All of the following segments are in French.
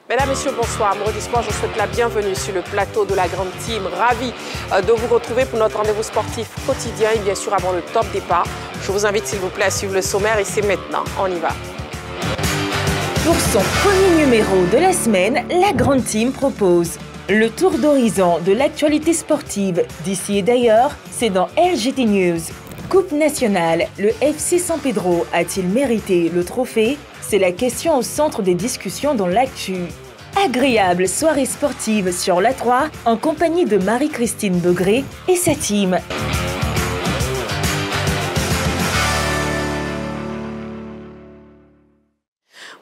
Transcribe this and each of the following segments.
Mesdames, Messieurs, bonsoir. Amoureux du sport, je vous souhaite la bienvenue sur le plateau de la Grande Team. Ravi de vous retrouver pour notre rendez-vous sportif quotidien et bien sûr avant le top départ. Je vous invite s'il vous plaît à suivre le sommaire et c'est maintenant. On y va. Pour son premier numéro de la semaine, la Grande Team propose le tour d'horizon de l'actualité sportive d'ici et d'ailleurs, c'est dans LGT News. Coupe nationale, le FC San Pedro a-t-il mérité le trophée? C'est la question au centre des discussions dans l'actu. Agréable soirée sportive sur l'A3 en compagnie de Marie-Christine Begré et sa team.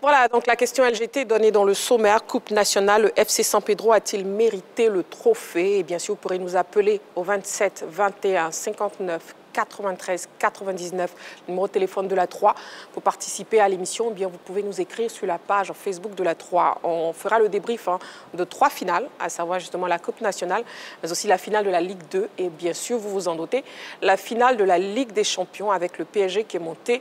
Voilà, donc la question LGT donnée dans le sommaire. Coupe nationale, le FC San Pedro a-t-il mérité le trophée? Et bien sûr, vous pourrez nous appeler au 27 21 59 93 99, numéro de téléphone de la 3, pour participer à l'émission. Bien, vous pouvez nous écrire sur la page Facebook de la 3. On fera le débrief de 3 finales, à savoir justement la Coupe nationale, mais aussi la finale de la Ligue 2 et bien sûr, vous vous en doutez, la finale de la Ligue des champions avec le PSG qui est monté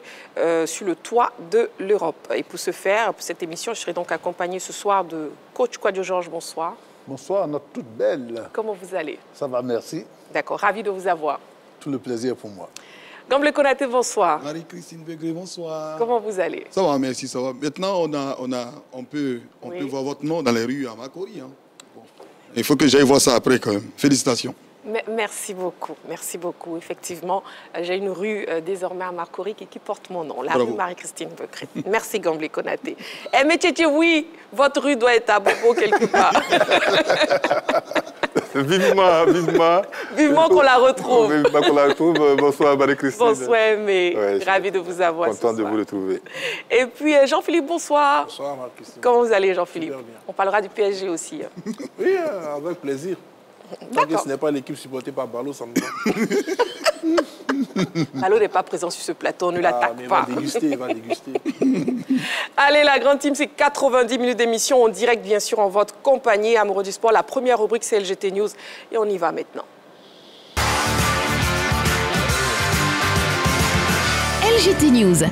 sur le toit de l'Europe. Et pour ce faire, pour cette émission, je serai donc accompagné ce soir de coach Kouadio Georges. Bonsoir. Bonsoir, notre toute belle. Comment vous allez? Ça va, merci. D'accord, ravi de vous avoir. Tout le plaisir pour moi. Gamble Konaté, bonsoir. Marie-Christine Begré, bonsoir. Comment vous allez? Ça va, merci, ça va. Maintenant, on peut voir votre nom dans les rues à Makori. Hein. Bon. Il faut que j'aille voir ça après quand même. Félicitations. Merci beaucoup, merci beaucoup. Effectivement, j'ai une rue désormais à Makori qui porte mon nom, la Bravo. rue Marie-Christine Begré. Merci Gamble Konaté. Eh mais Tchétché, oui, votre rue doit être à Bobo quelque part. Vivement, vivement. Vivement qu'on la retrouve. Vivement qu'on la retrouve. Bonsoir Marie-Christine. Bonsoir Aimé, Ouais, ravi de vous avoir Content ce de soir. vous retrouver. Et puis Jean-Philippe, bonsoir. Bonsoir, Marie-Christine. Comment vous allez Jean-Philippe? Super bien. On parlera du PSG aussi. Oui, avec plaisir. Tant que D'accord. ce n'est pas l'équipe supportée par Ballot, ça me va. Malo n'est pas présent sur ce plateau, on ne Mais l'attaque il pas. va déguster, il va déguster. Allez, la Grande Team, c'est 90 minutes d'émission en direct, bien sûr, en votre compagnie. Amoureux du sport, la première rubrique, c'est LGT News. Et on y va maintenant. LGT News.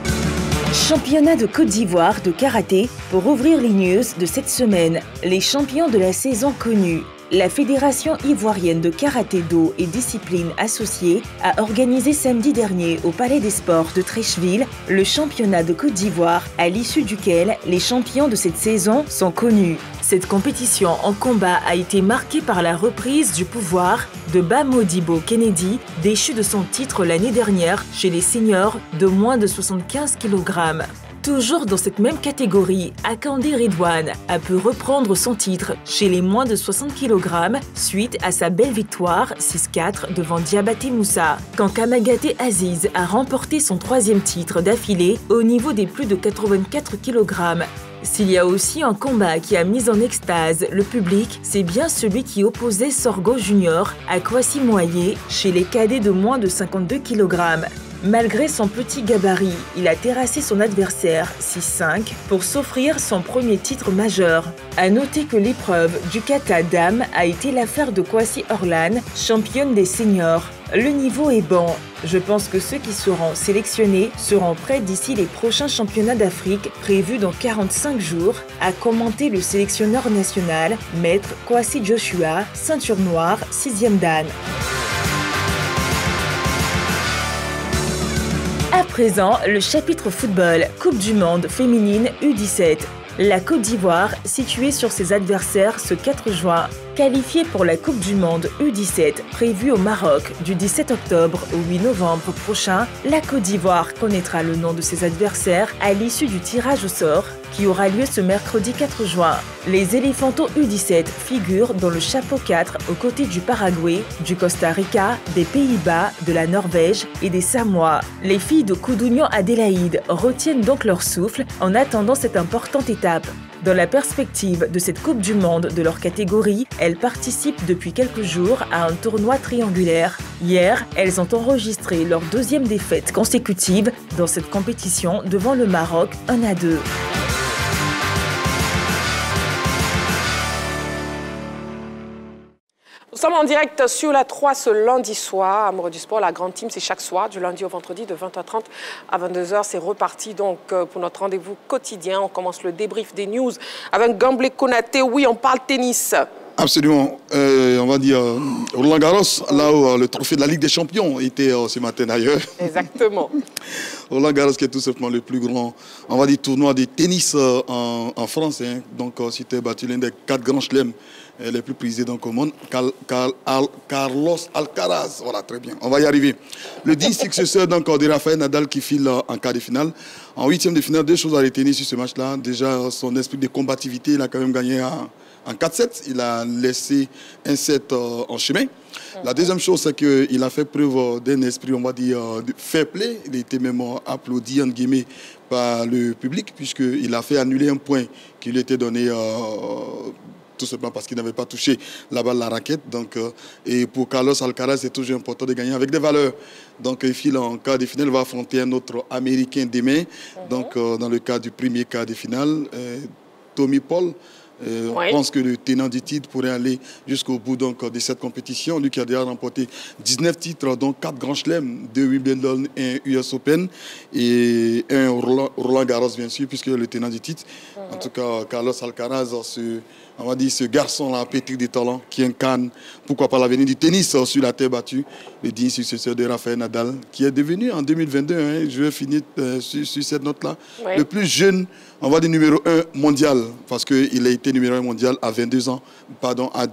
Championnat de Côte d'Ivoire de karaté pour ouvrir les news de cette semaine. Les champions de la saison connus. La Fédération ivoirienne de karaté-do et disciplines associées a organisé samedi dernier au Palais des Sports de Treichville le championnat de Côte d'Ivoire à l'issue duquel les champions de cette saison sont connus. Cette compétition en combat a été marquée par la reprise du pouvoir de Bamodibo Kennedy, déchu de son titre l'année dernière chez les seniors de moins de 75 kg. Toujours dans cette même catégorie, Akande Redouane a pu reprendre son titre chez les moins de 60 kg suite à sa belle victoire 6-4 devant Diabaté Moussa, quand Kamagaté Aziz a remporté son 3e titre d'affilée au niveau des plus de 84 kg. S'il y a aussi un combat qui a mis en extase le public, c'est bien celui qui opposait Sorgo Junior à Kwasi Moye chez les cadets de moins de 52 kg. Malgré son petit gabarit, il a terrassé son adversaire 6-5 pour s'offrir son premier titre majeur. À noter que l'épreuve du kata dame a été l'affaire de Kwasi Orlan, championne des seniors. Le niveau est bon. Je pense que ceux qui seront sélectionnés seront prêts d'ici les prochains championnats d'Afrique prévus dans 45 jours, a commenté le sélectionneur national, maître Kwasi Joshua, ceinture noire, 6e dan. À présent, le chapitre football, Coupe du Monde féminine U17. La Côte d'Ivoire, située sur ses adversaires ce 4 juin, qualifiée pour la Coupe du Monde U17 prévue au Maroc du 17 octobre au 8 novembre prochain, la Côte d'Ivoire connaîtra le nom de ses adversaires à l'issue du tirage au sort qui aura lieu ce mercredi 4 juin. Les Éléphantaux U17 figurent dans le chapeau 4 aux côtés du Paraguay, du Costa Rica, des Pays-Bas, de la Norvège et des Samoa. Les filles de Koudounian Adélaïde retiennent donc leur souffle en attendant cette importante étape. Dans la perspective de cette Coupe du Monde de leur catégorie, elles participent depuis quelques jours à un tournoi triangulaire. Hier, elles ont enregistré leur 2e défaite consécutive dans cette compétition devant le Maroc 1-2. sommes en direct sur la 3 ce lundi soir. Amoureux du sport, la grande team, c'est chaque soir, du lundi au vendredi, de 20h30 à 22h. C'est reparti donc pour notre rendez-vous quotidien. On commence le débrief des news avec Gamble Konaté. Oui, on parle tennis. Absolument. On va dire Roland Garros, là où le trophée de la Ligue des Champions était ce matin d'ailleurs. Exactement. Roland Garros qui est tout simplement le plus grand, on va dire, tournoi de tennis en France. Hein. Donc, c'était battu l'un des 4 grands chelems les plus prisés donc, au monde, Carlos Alcaraz. Voilà, très bien. On va y arriver. Le 10 successeur donc, de Rafael Nadal qui file en quart de finale. En 8e de finale, 2 choses à retenir sur ce match-là. Déjà, son esprit de combativité, il a quand même gagné en 4-7. Il a laissé un set en chemin. La deuxième chose, c'est qu'il a fait preuve d'un esprit, on va dire, de fair play. Il a été même applaudi, entre guillemets, par le public, puisqu'il a fait annuler un point qui lui était donné tout simplement parce qu'il n'avait pas touché la balle, la raquette. Donc, et pour Carlos Alcaraz, c'est toujours important de gagner avec des valeurs. Donc, il file en quart de finale, il va affronter un autre Américain demain. Donc, dans le cas du premier quart de finale, Tommy Paul. On pense que le tenant du titre pourrait aller jusqu'au bout donc, de cette compétition. Lui qui a déjà remporté 19 titres, dont 4 grands chelems, 2 Wimbledon, 1 US Open et 1 Roland Garros, bien sûr, puisque le tenant du titre. En tout cas, Carlos Alcaraz, on va dire ce garçon-là, pétri de talent, qui incarne, pourquoi pas, l'avenir du tennis sur la terre battue, le digne successeur de Rafael Nadal, qui est devenu en 2022, hein, je vais finir sur cette note-là, le plus jeune, on va dire numéro 1 mondial, parce qu'il a été numéro 1 mondial à 22 ans, pardon, à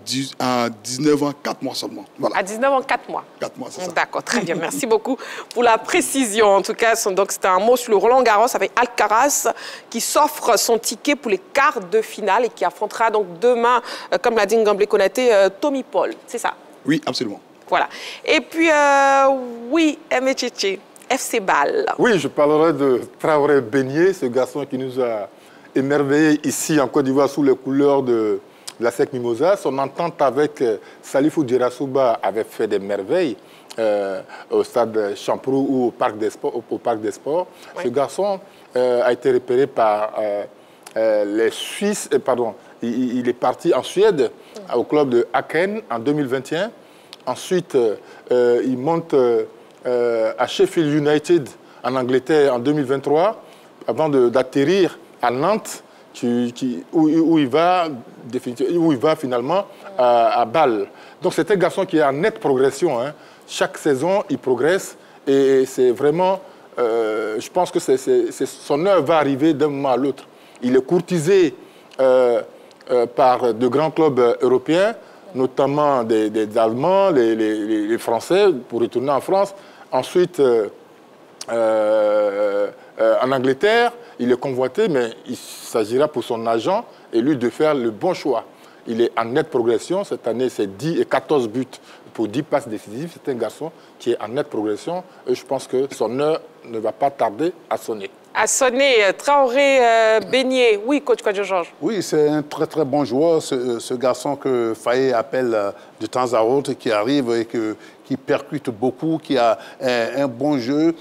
19 ans, 4 mois seulement. Voilà. À 19 ans, 4 mois. 4 mois, c'est ça. D'accord, très bien. Merci beaucoup pour la précision. En tout cas, c'était un mot sur le Roland Garros avec Alcaraz qui s'offre son ticket pour les quarts de finale et qui affrontera donc demain, comme l'a dit Gamble Konaté, Tommy Paul. C'est ça? Oui, absolument. Voilà. Et puis, oui, Aimé Tchétché, FC Bâle. Oui, je parlerai de Traoré Beignet, ce garçon qui nous a émerveillés ici en Côte d'Ivoire sous les couleurs de la SEC Mimosa. Son entente avec Salifou Djerasouba avait fait des merveilles au stade Champrou ou au Parc des Sports. Oui. Ce garçon a été repéré par les Suisses. Pardon, il est parti en Suède au club de Aken en 2021. Ensuite, il monte à Sheffield United en Angleterre en 2023 avant d'atterrir à Nantes où il va finalement à Bâle. Donc c'est un garçon qui est en nette progression. Hein. Chaque saison, il progresse et c'est vraiment, je pense que son heure va arriver d'un moment à l'autre. Il est courtisé par de grands clubs européens, notamment des Allemands, les Français, pour retourner en France. Ensuite, en Angleterre, il est convoité, mais il s'agira pour son agent et lui de faire le bon choix. Il est en nette progression. Cette année, c'est 10 et 14 buts pour 10 passes décisives. C'est un garçon qui est en nette progression. Et je pense que son heure ne va pas tarder à sonner. À sonner, Traoré Beignet. Oui, coach Georges. Oui, c'est un très très bon joueur, ce garçon que Faye appelle de temps à autre, qui arrive et qui percute beaucoup, qui a un bon jeu,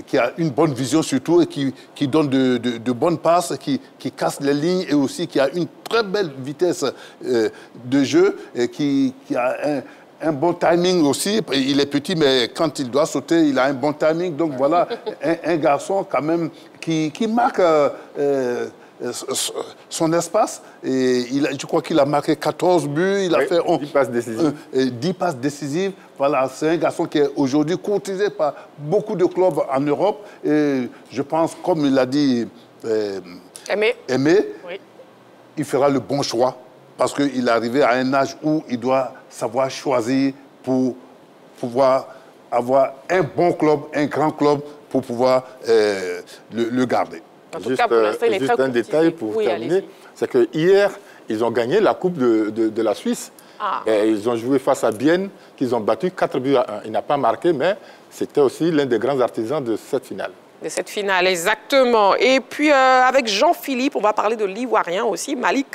qui a une bonne vision surtout et qui donne de bonnes passes, qui casse les lignes et aussi qui a une très belle vitesse de jeu et qui a un bon timing aussi. Il est petit, mais quand il doit sauter, il a un bon timing. Donc voilà, un garçon quand même qui marque son espace. Et je crois qu'il a marqué 14 buts. Il a fait 10 passes décisives. 10 passes décisives. Voilà, c'est un garçon qui est aujourd'hui courtisé par beaucoup de clubs en Europe. Et je pense, comme il l'a dit Aimé, oui, il fera le bon choix. Parce qu'il est arrivé à un âge où il doit savoir choisir pour pouvoir avoir un bon club, un grand club, pour pouvoir le garder. En tout cas, pour l'instant, il est très un détail pour terminer, c'est que hier, ils ont gagné la Coupe de la Suisse. Et ils ont joué face à Bienne, qu'ils ont battu 4 buts à 1. Il n'a pas marqué, mais c'était aussi l'un des grands artisans de cette finale. De cette finale, exactement. Et puis, avec Jean-Philippe, on va parler de l'Ivoirien aussi, Malik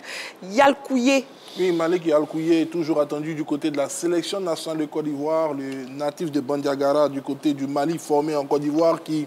Yalkouye. Oui, Malik Yalkouye est toujours attendu du côté de la sélection nationale de Côte d'Ivoire, le natif de Bandiagara du côté du Mali, formé en Côte d'Ivoire, qui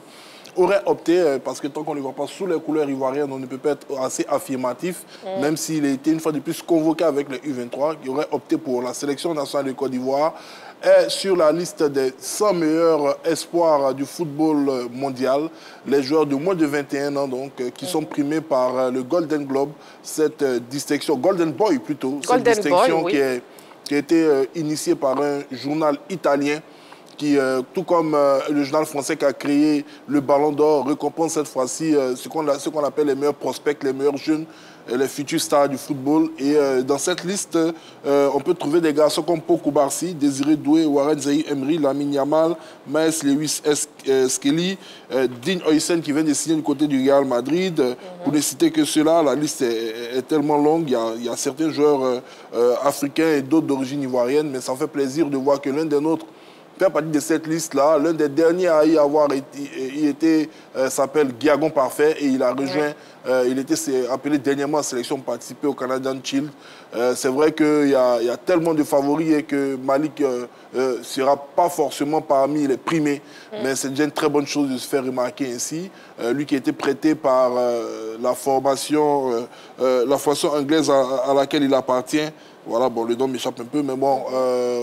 aurait opté, parce que tant qu'on ne le voit pas sous les couleurs ivoiriennes, on ne peut pas être assez affirmatif, même s'il a été une fois de plus convoqué avec le U23, qui aurait opté pour la sélection nationale de Côte d'Ivoire, est sur la liste des 100 meilleurs espoirs du football mondial, les joueurs de moins de 21 ans, donc, qui sont primés par le Golden Globe, cette distinction, Golden Boy plutôt, cette distinction qui a été initiée par un journal italien, qui, tout comme le journal français qui a créé le Ballon d'Or, récompense cette fois-ci ce qu'on appelle les meilleurs prospects, les meilleurs jeunes, les futurs stars du football. Et dans cette liste, on peut trouver des garçons comme Pau Koubarsi, Désiré Doué, Warren Zaïre Emery, Lamine Yamal, Maes Lewis Skelly, Dean Huijsen qui vient de signer du côté du Real Madrid. Pour ne citer que cela, la liste est tellement longue. Il y a certains joueurs africains et d'autres d'origine ivoirienne, mais ça fait plaisir de voir que l'un des nôtres fait partie de cette liste-là. L'un des derniers à y avoir été s'appelle Guiagon Parfait et il a rejoint, il était appelé dernièrement en sélection pour participer au Canadian Shield. C'est vrai qu'il y a tellement de favoris et que Malik ne sera pas forcément parmi les primés, mais c'est déjà une très bonne chose de se faire remarquer ainsi. Lui qui a été prêté par la formation anglaise à laquelle il appartient. Voilà, bon, le nom m'échappe un peu, mais bon,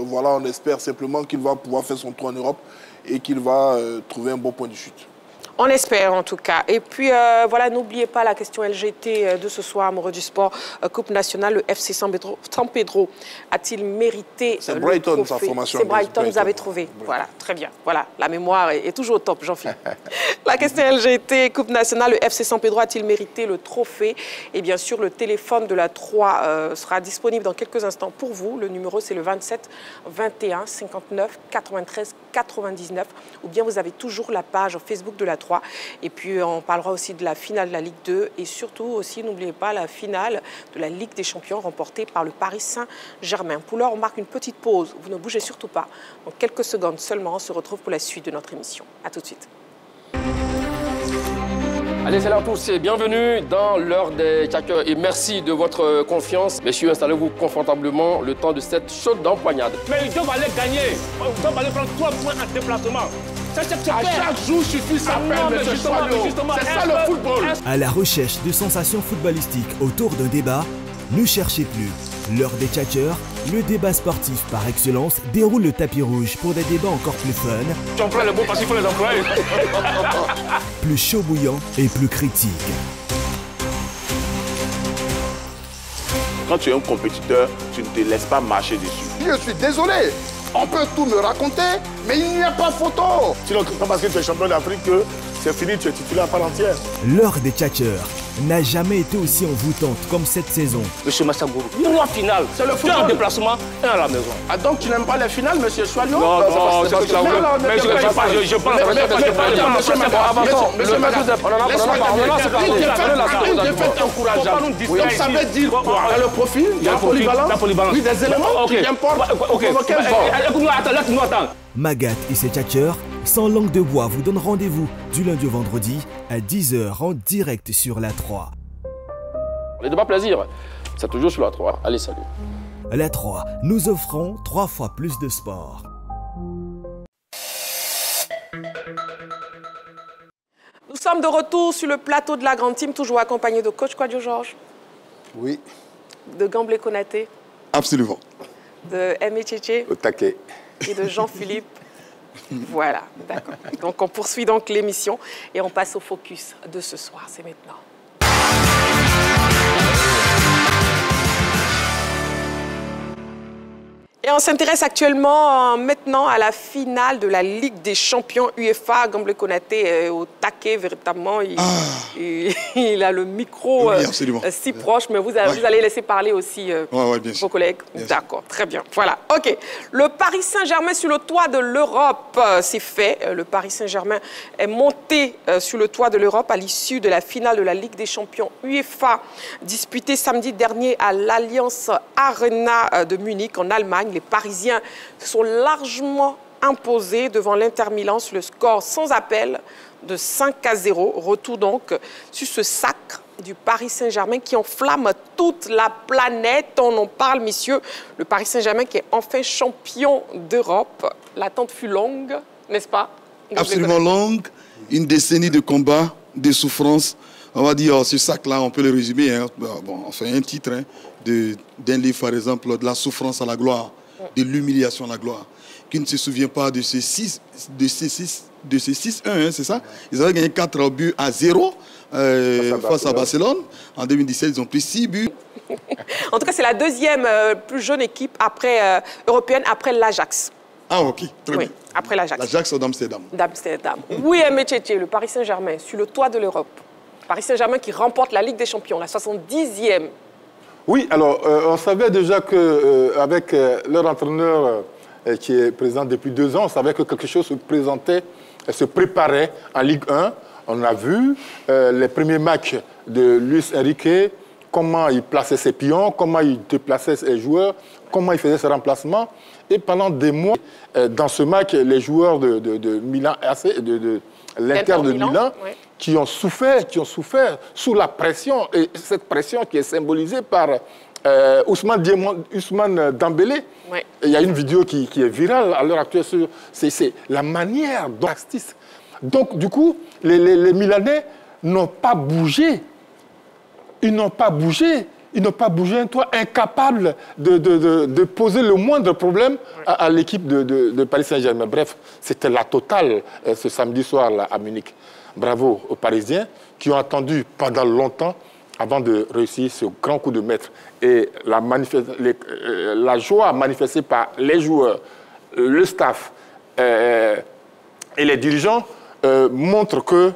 voilà, on espère simplement qu'il va pouvoir faire son tour en Europe et qu'il va trouver un bon point de chute. On espère en tout cas. Et puis voilà, n'oubliez pas la question LGT de ce soir, amoureux du sport, Coupe nationale, le FC San Pedro a-t-il mérité C'est Brighton, sa formation. C'est Brighton, vous avez trouvé. Brighton. Voilà, très bien. Voilà, la mémoire est toujours au top, Jean-Philippe. La question LGT, Coupe nationale, le FC San Pedro a-t-il mérité le trophée? Et bien sûr, le téléphone de la 3 sera disponible dans quelques instants pour vous. Le numéro, c'est le 27 21 59 93 99. Ou bien vous avez toujours la page Facebook de la 3. Et puis, on parlera aussi de la finale de la Ligue 2 et surtout aussi, n'oubliez pas, la finale de la Ligue des Champions remportée par le Paris Saint-Germain. Pour l'heure, on marque une petite pause. Vous ne bougez surtout pas. Dans quelques secondes seulement, on se retrouve pour la suite de notre émission. À tout de suite. Allez, salut à tous et bienvenue dans l'heure des tchackers et merci de votre confiance. Messieurs, installez-vous confortablement le temps de cette chaude empoignade. Mais ils doivent aller gagner. Ils doivent aller prendre 3 points en déplacement. À chaque jour suffit sa peine, M. Soileau. C'est ça le football. À la recherche de sensations footballistiques autour d'un débat, ne cherchez plus. L'heure des tchatcheurs, le débat sportif par excellence, déroule le tapis rouge pour des débats encore plus fun. Tu emploies le mot parce qu'il faut les employer. Plus chaud bouillant et plus critique. Quand tu es un compétiteur, tu ne te laisses pas marcher dessus. Je suis désolé. On peut tout me raconter, mais il n'y a pas photo. Sinon, parce que tu es champion d'Afrique, c'est fini, tu es titulaire à part entière. L'heure des tchatcheurs n'a jamais été aussi envoûtante comme cette saison. Monsieur Massagourou, 3 finales, c'est le football en déplacement et à la maison. Ah donc tu n'aimes pas les finales, monsieur Soileau? Non, c'est parce que ça voulait. Mais je parle. Une défaite encourageante. Donc ça veut dire quoi? Il y a le profil, il y a la polyvalence. Oui, des éléments qui importent. Laisse-nous attendre. Magat et ses tchatcheurs, sans langue de bois, vous donnent rendez-vous du lundi au vendredi à 10h en direct sur la 3. Les débats plaisir, c'est toujours sur la 3. Allez, salut. La 3, nous offrons 3 fois plus de sport. Nous sommes de retour sur le plateau de la Grande Team, toujours accompagné de coach Kouadio Georges. Oui. De Gamblé Konaté. Absolument. De Aimé Tchétché. Au taquet. Et de Jean-Philippe. Voilà, d'accord. Donc on poursuit donc l'émission et on passe au focus de ce soir. C'est maintenant. Et on s'intéresse actuellement maintenant à la finale de la Ligue des Champions UEFA. Gamblé Konaté est au taquet, véritablement. Il a le micro oui, si proche, mais vous allez laisser parler aussi vos collègues. D'accord, très bien. Voilà, OK. Le Paris Saint-Germain sur le toit de l'Europe, c'est fait. Le Paris Saint-Germain est monté sur le toit de l'Europe à l'issue de la finale de la Ligue des Champions UEFA, disputée samedi dernier à l'Allianz Arena de Munich, en Allemagne. Les Parisiens se sont largement imposés devant l'Inter Milan sur le score sans appel de 5-0. Retour donc sur ce sacre du Paris Saint-Germain qui enflamme toute la planète. On en parle, messieurs. Le Paris Saint-Germain qui est enfin champion d'Europe. L'attente fut longue, n'est-ce pas? Absolument longue. une décennie de combat, de souffrance. On va dire, ce sac-là, on peut le résumer. Hein. Bon, on fait un titre hein, d'un livre, par exemple, de la souffrance à la gloire, de l'humiliation à la gloire. Qui ne se souvient pas de ces 6-1, hein, c'est ça? Ils avaient gagné 4-0 face à Barcelone. En 2017, ils ont pris 6 buts. En tout cas, c'est la deuxième plus jeune équipe européenne après l'Ajax. Ah, ok, très bien. Après l'Ajax. L'Ajax d'Amsterdam. Oui, Métier, le Paris Saint-Germain, sur le toit de l'Europe. Paris Saint-Germain qui remporte la Ligue des Champions, la 70e. Oui, alors, on savait déjà qu'avec leur entraîneur qui est présent depuis 2 ans, on savait que quelque chose se présentait, se préparait en Ligue 1. On a vu les premiers matchs de Luis Enrique, comment il plaçait ses pions, comment il déplaçait ses joueurs, comment il faisait ses remplacements. Et pendant des mois, dans ce match, les joueurs de Milan AC, de l'Inter de Milan, oui, qui ont souffert sous la pression, et cette pression qui est symbolisée par Ousmane Dembélé. Oui. Il y a une vidéo qui est virale à l'heure actuelle, c'est la manière dont donc du coup, les Milanais n'ont pas bougé. Ils n'ont pas bougé, incapables de poser le moindre problème à l'équipe de Paris Saint-Germain. Bref, c'était la totale ce samedi soir là, à Munich. Bravo aux Parisiens qui ont attendu pendant longtemps avant de réussir ce grand coup de maître. Et la joie manifestée par les joueurs, le staff et les dirigeants montre que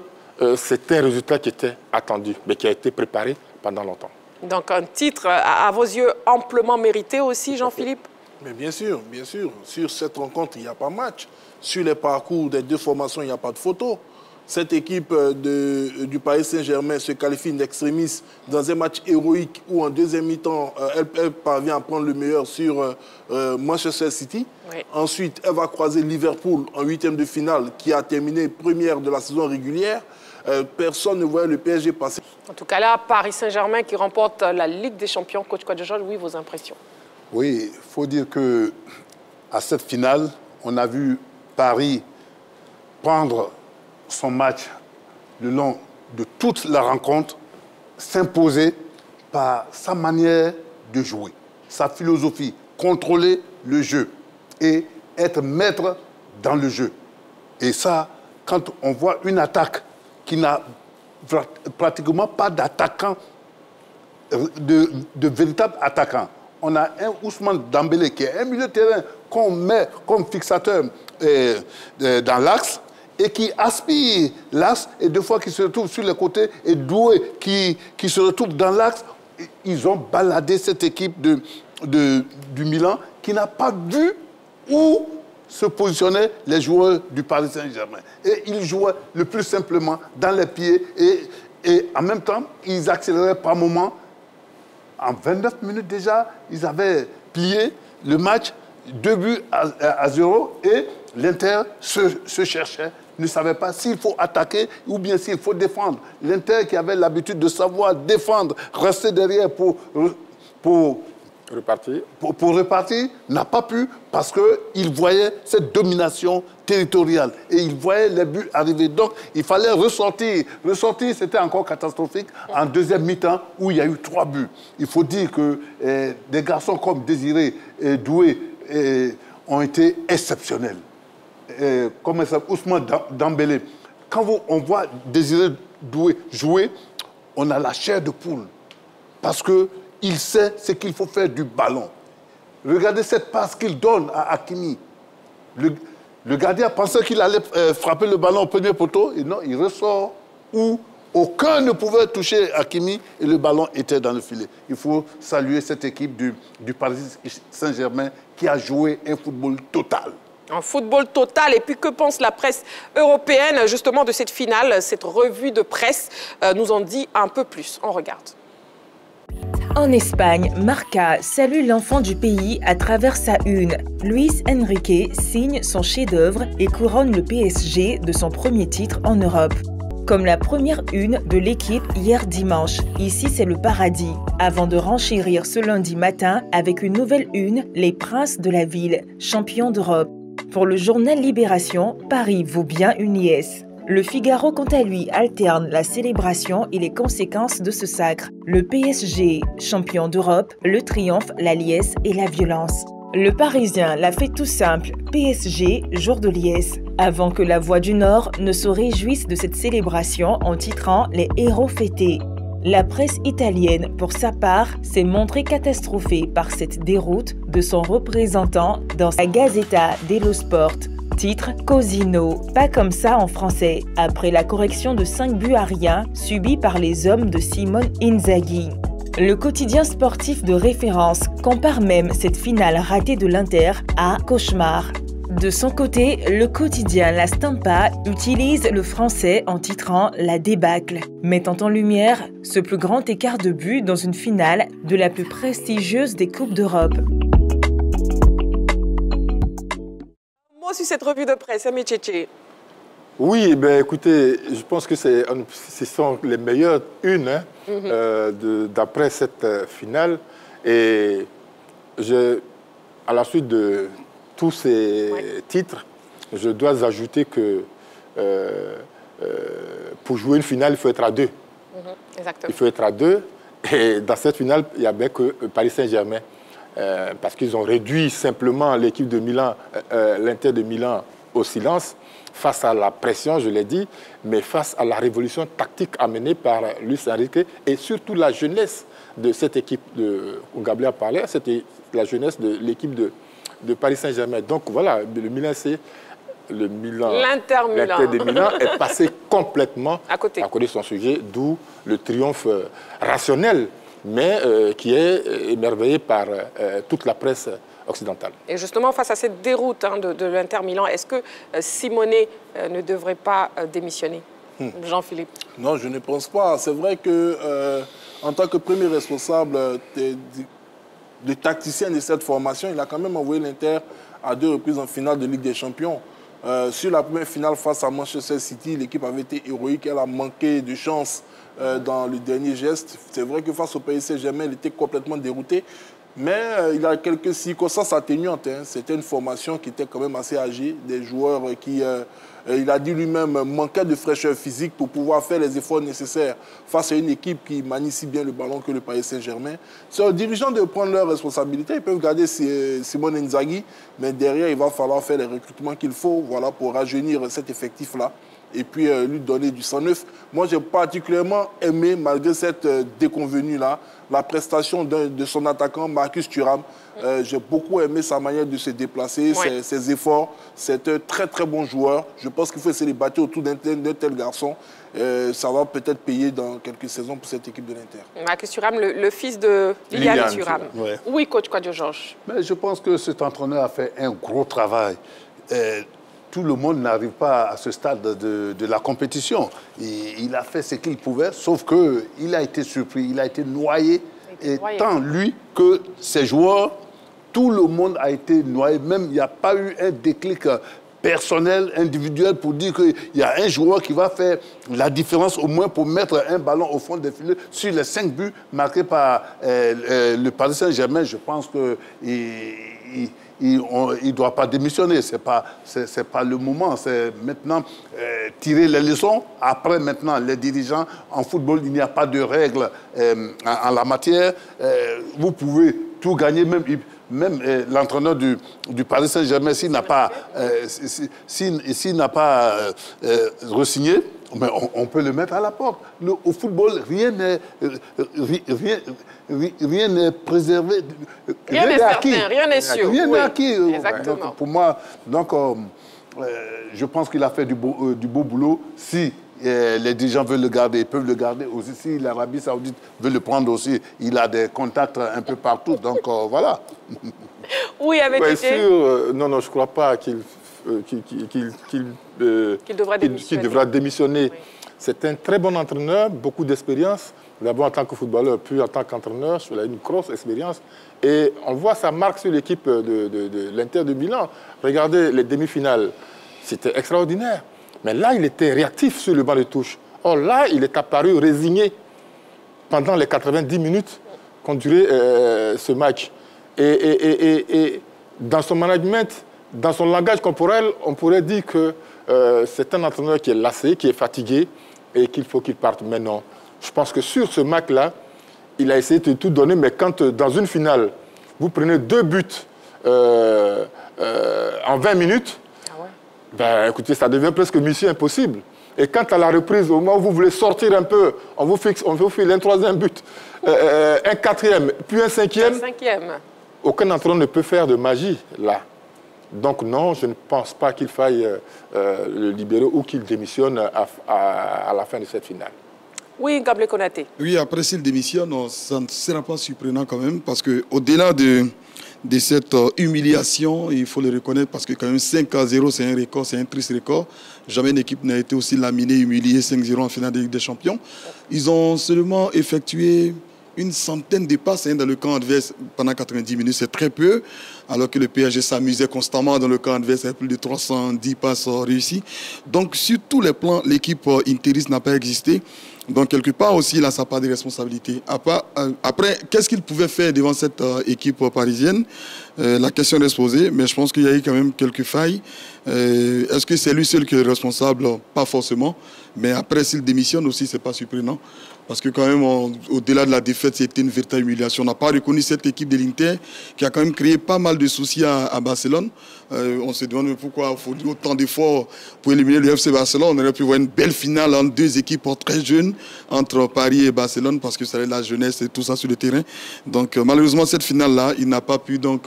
c'était un résultat qui était attendu, mais qui a été préparé pendant longtemps. Donc un titre, à vos yeux, amplement mérité aussi, Jean-Philippe? Mais bien sûr, bien sûr. Sur cette rencontre, il n'y a pas match. Sur les parcours des deux formations, il n'y a pas de photo. Cette équipe du Paris Saint-Germain se qualifie d'extrémiste dans un match héroïque où en deuxième mi-temps, elle parvient à prendre le meilleur sur Manchester City. Oui. Ensuite, elle va croiser Liverpool en 8e de finale qui a terminé première de la saison régulière. Personne ne voyait le PSG passer. En tout cas là, Paris Saint-Germain qui remporte la Ligue des Champions. Coach Kwadjo, oui, vos impressions? Oui, il faut dire qu'à cette finale, on a vu Paris prendre son match le long de toute la rencontre, s'imposer par sa manière de jouer, sa philosophie, contrôler le jeu et être maître dans le jeu. Et ça, quand on voit une attaque qui n'a pratiquement pas d'attaquant, de véritable attaquant. On a un Ousmane Dembélé qui est un milieu de terrain qu'on met comme fixateur dans l'axe et qui aspire l'axe et deux fois qui se retrouve sur les côtés et Doué qui se retrouve dans l'axe. Ils ont baladé cette équipe du Milan qui n'a pas vu où se positionnaient les joueurs du Paris Saint-Germain. Et ils jouaient le plus simplement dans les pieds et en même temps, ils accéléraient par moments. En 29 minutes déjà, ils avaient plié le match 2-0 et l'Inter se cherchait, ne savait pas s'il faut attaquer ou bien s'il faut défendre. L'Inter qui avait l'habitude de savoir défendre, rester derrière pour repartir, n'a pas pu parce qu'il voyait cette domination territoriale et il voyait les buts arriver. Donc, il fallait ressortir. Ressortir, c'était encore catastrophique en deuxième mi-temps où il y a eu 3 buts. Il faut dire que des garçons comme Désiré et Doué ont été exceptionnels. Comme ça, Ousmane Dembélé. Quand on voit Désiré Doué jouer, on a la chair de poule parce que il sait ce qu'il faut faire du ballon. Regardez cette passe qu'il donne à Hakimi. Le gardien pensait qu'il allait frapper le ballon au premier poteau. Et non, il ressort où aucun ne pouvait toucher Hakimi et le ballon était dans le filet. Il faut saluer cette équipe du Paris Saint-Germain qui a joué un football total. Un football total. Et puis, que pense la presse européenne justement de cette finale? Cette revue de presse nous en dit un peu plus. On regarde. En Espagne, Marca salue l'enfant du pays à travers sa une. Luis Enrique signe son chef-d'œuvre et couronne le PSG de son premier titre en Europe. Comme la première une de l'équipe hier dimanche. Ici, c'est le paradis. Avant de renchérir ce lundi matin avec une nouvelle une, les princes de la ville, champions d'Europe. Pour le journal Libération, Paris vaut bien une liesse. Le Figaro, quant à lui, alterne la célébration et les conséquences de ce sacre. Le PSG, champion d'Europe, le triomphe, la liesse et la violence. Le Parisien l'a fait tout simple, PSG, jour de liesse. Avant que la Voix du Nord ne se réjouisse de cette célébration en titrant les héros fêtés. La presse italienne, pour sa part, s'est montrée catastrophée par cette déroute de son représentant dans sa Gazzetta dello Sport. Titre Cosino, pas comme ça en français, après la correction de 5 buts à rien subie par les hommes de Simone Inzaghi. Le quotidien sportif de référence compare même cette finale ratée de l'Inter à cauchemar. De son côté, le quotidien La Stampa utilise le français en titrant La débâcle, mettant en lumière ce plus grand écart de buts dans une finale de la plus prestigieuse des Coupes d'Europe. Moi aussi, cette revue de presse, Ami Tchétché. Oui, ben, écoutez, je pense que ce sont les meilleures unes d'après cette finale. Et à la suite de tous ces titres, je dois ajouter que pour jouer une finale, il faut être à deux. Exactement. Il faut être à deux. Et dans cette finale, il n'y avait que Paris Saint-Germain. Parce qu'ils ont réduit simplement l'équipe de Milan, l'Inter de Milan, au silence, face à la pression, je l'ai dit, mais face à la révolution tactique amenée par Luis Enrique et surtout la jeunesse de cette équipe dont Gabriel parlait, c'était la jeunesse de l'équipe de Paris Saint-Germain. Donc voilà, le Milan, c'est le Milan. L'Inter de Milan est passé complètement à côté de son sujet, d'où le triomphe rationnel, mais qui est émerveillé par toute la presse occidentale. Et justement, face à cette déroute de l'Inter Milan, est-ce que Simone ne devrait pas démissionner? Jean-Philippe? Non, je ne pense pas. C'est vrai que en tant que premier responsable de tacticien de cette formation, il a quand même envoyé l'Inter à 2 reprises en finale de Ligue des Champions. Sur la première finale face à Manchester City, l'équipe avait été héroïque, elle a manqué de chance dans le dernier geste. C'est vrai que face au PSG Saint-Germain, il était complètement dérouté. Mais il y a quelques circonstances atténuantes. C'était une formation qui était quand même assez âgée, des joueurs qui, il a dit lui-même, manquaient de fraîcheur physique pour pouvoir faire les efforts nécessaires face à une équipe qui manie si bien le ballon que le Paris Saint-Germain. C'est aux dirigeants de prendre leurs responsabilités. Ils peuvent garder Simone Inzaghi, mais derrière, il va falloir faire les recrutements qu'il faut pour rajeunir cet effectif-là et puis lui donner du sang neuf. Moi, j'ai particulièrement aimé, malgré cette déconvenue-là, la prestation de son attaquant, Marcus Thuram. J'ai beaucoup aimé sa manière de se déplacer, ses efforts. C'est un très, très bon joueur. Je pense qu'il faut essayer de battre autour d'un tel garçon. Ça va peut-être payer dans quelques saisons pour cette équipe de l'Inter. Marcus Thuram, le fils de Lilian Thuram. Ouais. Oui, coach Kouadio Georges. Je pense que cet entraîneur a fait un gros travail. Tout le monde n'arrive pas à ce stade de la compétition. Il a fait ce qu'il pouvait, sauf qu'il a été surpris, il a été noyé. Et tant lui que ses joueurs, tout le monde a été noyé. Même il n'y a pas eu un déclic personnel, individuel, pour dire qu'il y a un joueur qui va faire la différence, au moins pour mettre un ballon au fond des filets. Sur les 5 buts marqués par le Paris Saint-Germain, je pense que... il ne doit pas démissionner, ce n'est pas le moment. C'est maintenant tirer les leçons. Après, maintenant, les dirigeants, en football, il n'y a pas de règles en la matière. Vous pouvez tout gagner, même l'entraîneur du Paris Saint-Germain, s'il n'a pas, re-signé, mais on peut le mettre à la porte. Au football, rien n'est préservé. Rien n'est certain, rien n'est sûr. Rien n'est acquis. Exactement. Donc, pour moi, je pense qu'il a fait du beau boulot. Si les dirigeants veulent le garder, ils peuvent le garder aussi. Si l'Arabie Saoudite veut le prendre aussi, il a des contacts un peu partout. Donc, voilà. Oui, avec non, je ne crois pas qu'il devra démissionner. Oui. C'est un très bon entraîneur, beaucoup d'expérience. D'abord en tant que footballeur, puis en tant qu'entraîneur, il a une grosse expérience. Et on voit sa marque sur l'équipe de l'Inter de Milan. Regardez les demi-finales, c'était extraordinaire. Mais là, il était réactif sur le banc de touche. Or là, il est apparu résigné pendant les 90 minutes qu'ont duré ce match. Et dans son management, dans son langage corporel, on pourrait dire que c'est un entraîneur qui est lassé, qui est fatigué et qu'il faut qu'il parte. Mais non, je pense que sur ce match-là, il a essayé de tout donner, mais quand dans une finale, vous prenez 2 buts en 20 minutes, ben, écoutez, ça devient presque mission impossible. Et quand à la reprise, au moment où vous voulez sortir un peu, on vous file un 3e but, un 4e, puis un 5e. Aucun entraîneur ne peut faire de magie là. Donc non, je ne pense pas qu'il faille le libérer ou qu'il démissionne à la fin de cette finale. Oui, Gabriel Konaté. Oui, après s'il démissionne, ça ne sera pas surprenant quand même, parce qu'au-delà de cette humiliation, il faut le reconnaître, parce que quand même 5-0, c'est un record, c'est un triste record. Jamais une équipe n'a été aussi laminée, humiliée 5-0 en finale de Ligue des Champions. Ils ont seulement effectué une centaine de passes dans le camp adverse pendant 90 minutes, c'est très peu, alors que le PSG s'amusait constamment dans le camp adverse avec plus de 310 passes réussies. Donc sur tous les plans, l'équipe interiste n'a pas existé. Donc quelque part aussi, il a sa part de responsabilité. Après, qu'est-ce qu'il pouvait faire devant cette équipe parisienne? La question reste posée, mais je pense qu'il y a eu quand même quelques failles. Est-ce que c'est lui seul qui est responsable? Pas forcément. Mais après, s'il démissionne aussi, c'est pas surprenant. Parce que quand même, au-delà de la défaite, c'était une véritable humiliation. On n'a pas reconnu cette équipe de l'Inter qui a quand même créé pas mal de soucis à Barcelone. On se demande pourquoi il faut autant d'efforts pour éliminer le FC Barcelone. On aurait pu voir une belle finale entre 2 équipes très jeunes, entre Paris et Barcelone, parce que ça allait la jeunesse et tout ça sur le terrain. Donc malheureusement, cette finale-là, il n'a pas pu donc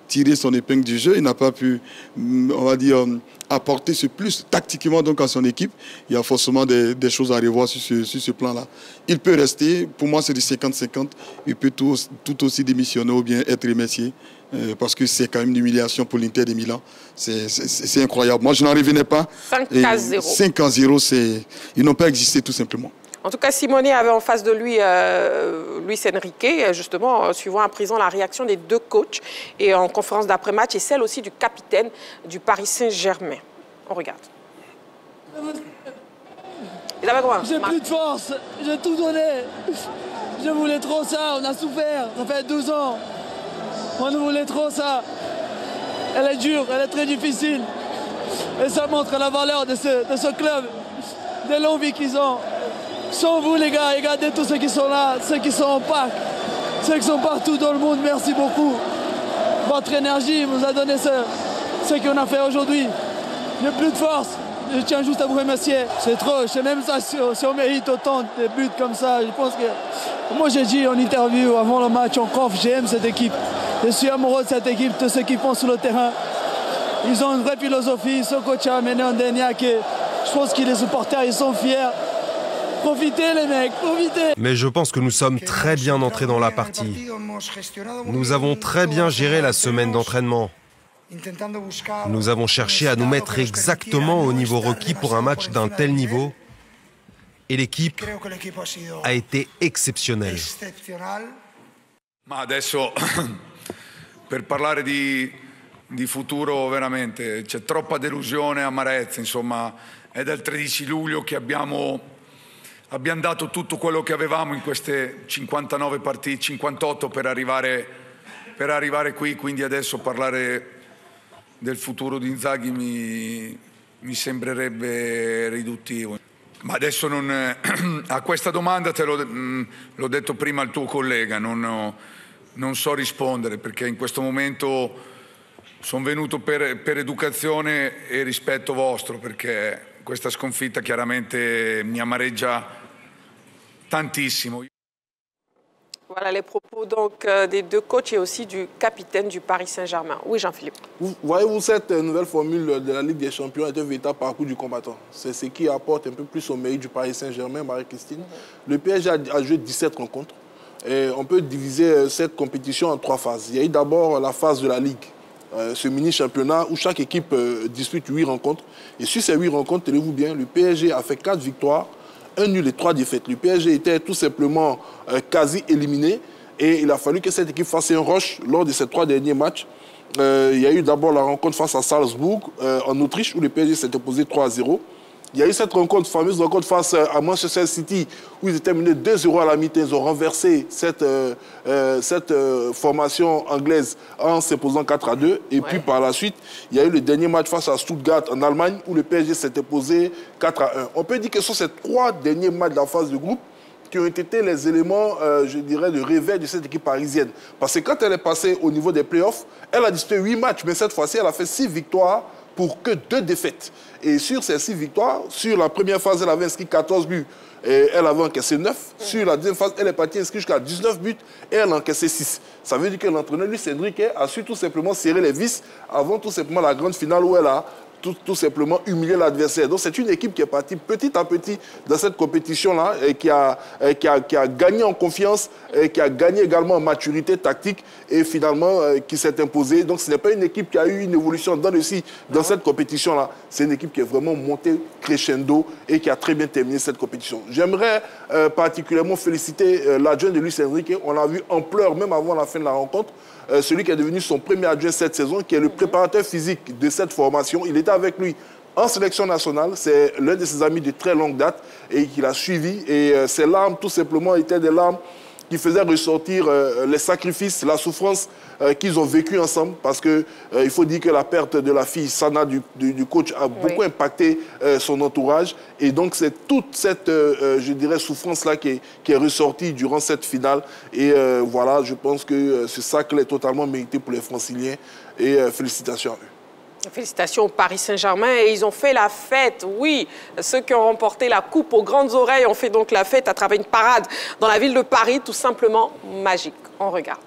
tirer son épingle du jeu. Il n'a pas pu, on va dire, apporter ce plus tactiquement donc à son équipe. Il y a forcément des choses à revoir sur ce plan-là. Il peut rester, pour moi c'est du 50-50, il peut tout aussi démissionner ou bien être remercié, parce que c'est quand même une humiliation pour l'Inter de Milan. C'est incroyable. Moi je n'en revenais pas. 5-0. 5-0, ils n'ont pas existé tout simplement. En tout cas, Simone avait en face de lui Luis Enrique, justement, suivant à présent la réaction des 2 coachs et en conférence d'après-match, et celle aussi du capitaine du Paris Saint-Germain. On regarde. J'ai plus de force, j'ai tout donné. Je voulais trop ça, on a souffert, ça fait 12 ans. On voulait trop ça. Elle est dure, elle est très difficile. Et ça montre la valeur de ce club, de l'envie qu'ils ont. Sans vous les gars, regardez tous ceux qui sont là, ceux qui sont en Pâques, ceux qui sont partout dans le monde, merci beaucoup. Votre énergie nous a donné ce qu'on a fait aujourd'hui. J'ai plus de force, je tiens juste à vous remercier. C'est trop, je sais même ça si on mérite autant de buts comme ça. Je pense que, moi j'ai dit en interview avant le match en conf, j'aime cette équipe. Je suis amoureux de cette équipe, de ceux qui font sur le terrain. Ils ont une vraie philosophie, ce coach a amené un dernier que je pense que les supporters ils sont fiers. Profitez les mecs, profitez. Mais je pense que nous sommes très bien entrés dans la partie. Nous avons très bien géré la semaine d'entraînement. Nous avons cherché à nous mettre exactement au niveau requis pour un match d'un tel niveau. Et l'équipe a été exceptionnelle. Ma adesso per parlare di futuro veramente c'è troppa delusione e amarezza, insomma, è dal 13 luglio che abbiamo dato tutto quello che avevamo in queste 59 partite, 58 per arrivare qui, quindi adesso parlare del futuro di Inzaghi mi sembrerebbe riduttivo. Ma adesso a questa domanda l'ho detto prima al tuo collega, non so rispondere perché in questo momento sono venuto per educazione e rispetto vostro, perché questa sconfitta chiaramente mi amareggia tantissimo. Voilà les propos donc des 2 coachs et aussi du capitaine du Paris Saint-Germain. Oui, Jean-Philippe. Voyez-vous, cette nouvelle formule de la Ligue des Champions est un véritable parcours du combattant. C'est ce qui apporte un peu plus au mérite du Paris Saint-Germain, Marie-Christine. Le PSG a joué 17 rencontres. Et on peut diviser cette compétition en 3 phases. Il y a eu d'abord la phase de la Ligue, ce mini-championnat où chaque équipe dispute 8 rencontres. Et sur ces 8 rencontres, tenez-vous bien, le PSG a fait 4 victoires, 1 nul et 3 défaites. Le PSG était tout simplement quasi éliminé et il a fallu que cette équipe fasse un rush lors de ces 3 derniers matchs. Il y a eu d'abord la rencontre face à Salzbourg en Autriche où le PSG s'est imposé 3-0. Il y a eu cette rencontre, fameuse rencontre face à Manchester City, où ils étaient menés 2-0 à la mi-temps. Ils ont renversé cette formation anglaise en s'imposant 4-2. Et puis par la suite, il y a eu le dernier match face à Stuttgart en Allemagne, où le PSG s'est imposé 4-1. On peut dire que ce sont ces 3 derniers matchs de la phase de groupe qui ont été les éléments, je dirais, de réveil de cette équipe parisienne. Parce que quand elle est passée au niveau des playoffs, elle a disputé 8 matchs, mais cette fois-ci, elle a fait 6 victoires pour que 2 défaites. Et sur ces 6 victoires, sur la première phase, elle avait inscrit 14 buts et elle avait encaissé 9. Sur la deuxième phase, elle est partie inscrite jusqu'à 19 buts et elle a encaissé 6. Ça veut dire que l'entraîneur, Luis Enrique, a su tout simplement serrer les vis avant tout simplement la grande finale où elle a tout simplement humilier l'adversaire. Donc c'est une équipe qui est partie petit à petit dans cette compétition-là et qui a gagné en confiance, et qui a gagné également en maturité tactique et finalement qui s'est imposée. Donc ce n'est pas une équipe qui a eu une évolution dans cette compétition-là. C'est une équipe qui est vraiment montée crescendo et qui a très bien terminé cette compétition. J'aimerais particulièrement féliciter l'adjoint de Luis Enrique. On l'a vu en pleurs même avant la fin de la rencontre. Celui qui est devenu son premier adjoint cette saison, qui est le préparateur physique de cette formation. Il était avec lui en sélection nationale. C'est l'un de ses amis de très longue date et qu'il a suivi. Et ses larmes, tout simplement, étaient des larmes qui faisaient ressortir les sacrifices, la souffrance qu'ils ont vécu ensemble. Parce qu'il faut dire que la perte de la fille, Sana, du coach, a beaucoup impacté son entourage. Et donc, c'est toute cette, je dirais, souffrance-là qui est ressortie durant cette finale. Et voilà, je pense que ce sac est totalement mérité pour les Franciliens. Et félicitations à eux. Félicitations au Paris Saint-Germain. Et ils ont fait la fête, oui. Ceux qui ont remporté la coupe aux grandes oreilles ont fait donc la fête à travers une parade dans la ville de Paris, tout simplement magique. On regarde.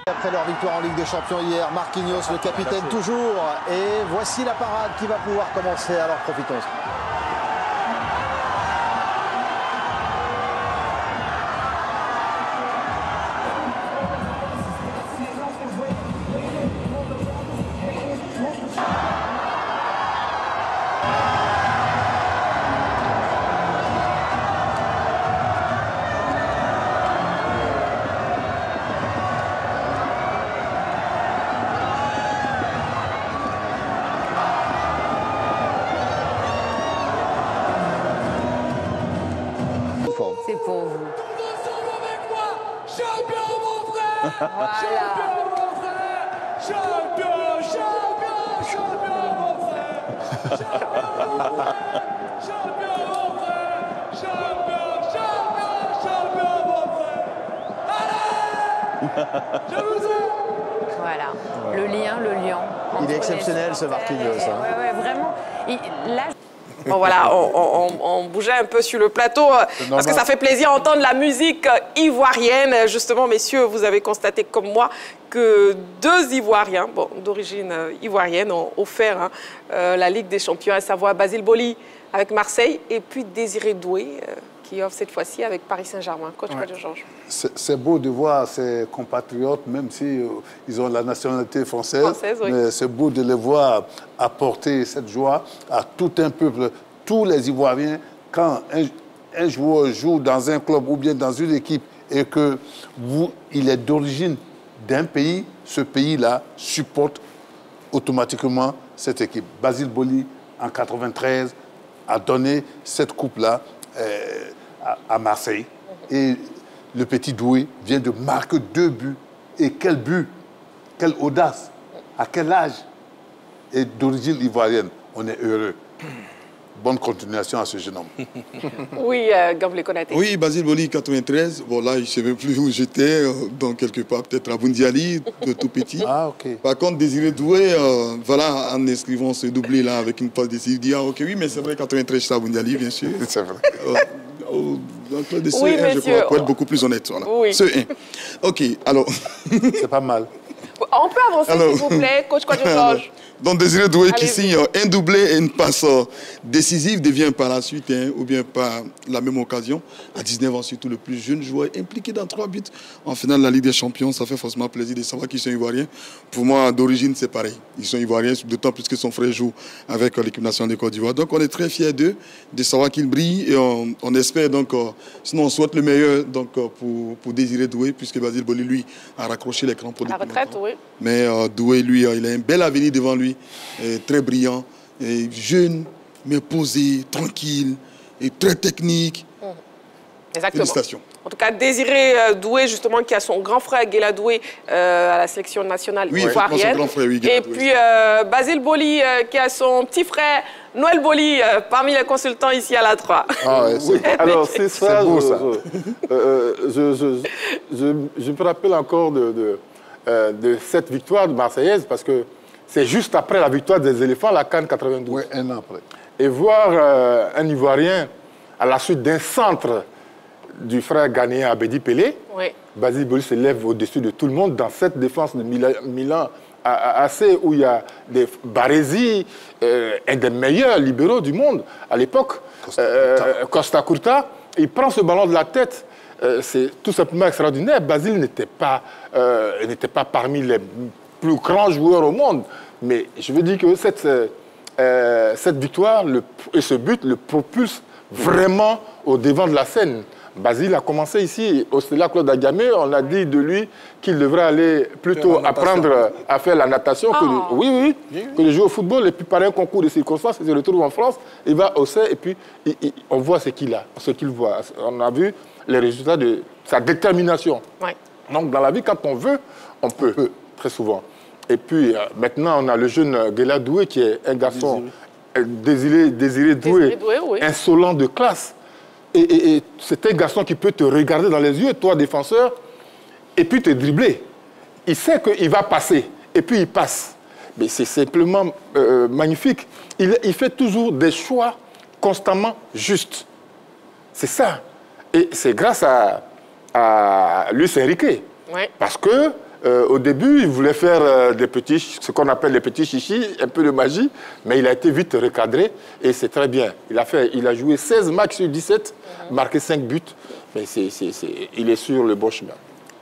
Après leur victoire en Ligue des Champions hier, Marquinhos, le capitaine toujours. Et voici la parade qui va pouvoir commencer, alors profitons. C'est pour vous. Champion, mon frère! Voilà. Champion, mon frère! Champion, champion, champion, mon frère! Champion, mon frère! Champion, mon frère! Champion, champion, champion, mon frère! Allez! Je vous aime! Voilà. Le lien, le lion. Il est exceptionnel, ce Marquinhos. Ouais, vraiment. Là, Bon, voilà, on bougeait un peu sur le plateau parce que ça fait plaisir d'entendre la musique ivoirienne. Justement, messieurs, vous avez constaté comme moi que 2 Ivoiriens, bon, d'origine ivoirienne, ont offert la Ligue des Champions, à savoir Basile Boli avec Marseille et puis Désiré Doué qui offre cette fois-ci avec Paris Saint-Germain. Coach Georges. C'est beau de voir ces compatriotes, même si ils ont la nationalité française, oui. Mais c'est beau de les voir apporter cette joie à tout un peuple, tous les Ivoiriens. Quand un joueur joue dans un club ou bien dans une équipe et que il est d'origine d'un pays, ce pays-là supporte automatiquement cette équipe. Basile Boli, en 93, a donné cette coupe-là à Marseille. Et le petit Doué vient de marquer 2 buts. Et quel but, quelle audace, à quel âge. Et d'origine ivoirienne, on est heureux. Bonne continuation à ce jeune homme. Oui, Gamble Konaté. Oui, Basile Boli, 93. Bon, là, je ne savais plus où j'étais, donc quelque part, peut-être à Bundiali, de tout petit. Ah, ok. Par contre, Désiré Doué, voilà, en inscrivant ce doublé-là avec une passe décisive, dit, ah, ok, oui, mais c'est vrai, 93, j'étais à Bundiali, bien sûr. C'est vrai. Dans le club de CE1, oui, je crois, pour être beaucoup plus honnête. Voilà. Oui. CE1. Ok, alors. C'est pas mal. On peut avancer, s'il vous plaît, coach Georges. Donc Désiré Doué qui signe un doublé et une passe décisive devient par la suite, ou bien par la même occasion, à 19 ans surtout le plus jeune joueur impliqué dans 3 buts en finale de la Ligue des Champions. Ça fait forcément plaisir de savoir qu'ils sont ivoiriens. Pour moi, d'origine, c'est pareil. Ils sont ivoiriens, d'autant plus que son frère joue avec l'équipe nationale de Côte d'Ivoire. Donc on est très fiers d'eux, de savoir qu'ils brillent et on espère donc, sinon on souhaite le meilleur donc, pour Désiré Doué, puisque Basile Boli, lui, a raccroché l'écran pour la retraite, oui. Mais Doué, lui, il a un bel avenir devant lui, très brillant, et jeune, mais posé, tranquille, et très technique. Exactement. Félicitations. En tout cas, Désiré Doué, justement, qui a son grand frère Guéla Doué à la sélection nationale ivoirienne. Son grand frère, oui, et puis Basile Boli, qui a son petit frère Noël Boli, parmi les consultants ici à la 3. Ah ouais, oui. Alors, c'est ça. Beau, ça. Je me rappelle encore de cette victoire de Marseillaise, parce que c'est juste après la victoire des éléphants, la CAN 92. Oui, un an après. Et voir un Ivoirien, à la suite d'un centre du frère ghanéen Abedi Pelé, Basile Boli se lève au-dessus de tout le monde dans cette défense de Milan AC, où il y a des Baresi, un des meilleurs libéraux du monde à l'époque, Costa Curta. Il prend ce ballon de la tête. C'est tout simplement extraordinaire. Basile n'était pas parmi les plus grands joueurs au monde. Mais je veux dire que cette victoire et ce but le propulse vraiment au devant de la scène. Basile a commencé ici, au Stella Claude Agamé. On a dit de lui qu'il devrait aller plutôt apprendre à faire la natation que de jouer au football. Et puis par un concours de circonstances, il se retrouve en France, il va au CER et puis on voit ce qu'il a, ce qu'il voit. On a vu les résultats de sa détermination. Donc dans la vie, quand on veut, on peut, très souvent. Et puis maintenant, on a le jeune Guéla Doué qui est un garçon Désiré Doué, insolent de classe. Et c'est un garçon qui peut te regarder dans les yeux, toi, défenseur, et puis te dribbler. Il sait qu'il va passer, et puis il passe. Mais c'est simplement magnifique. Il fait toujours des choix constamment justes. C'est ça. Et c'est grâce à Luis Enrique. Parce que au début, il voulait faire ce qu'on appelle les petits chichis, un peu de magie, mais il a été vite recadré et c'est très bien. Il a joué 16 matchs sur 17, marqué 5 buts, mais il est sur le bon chemin.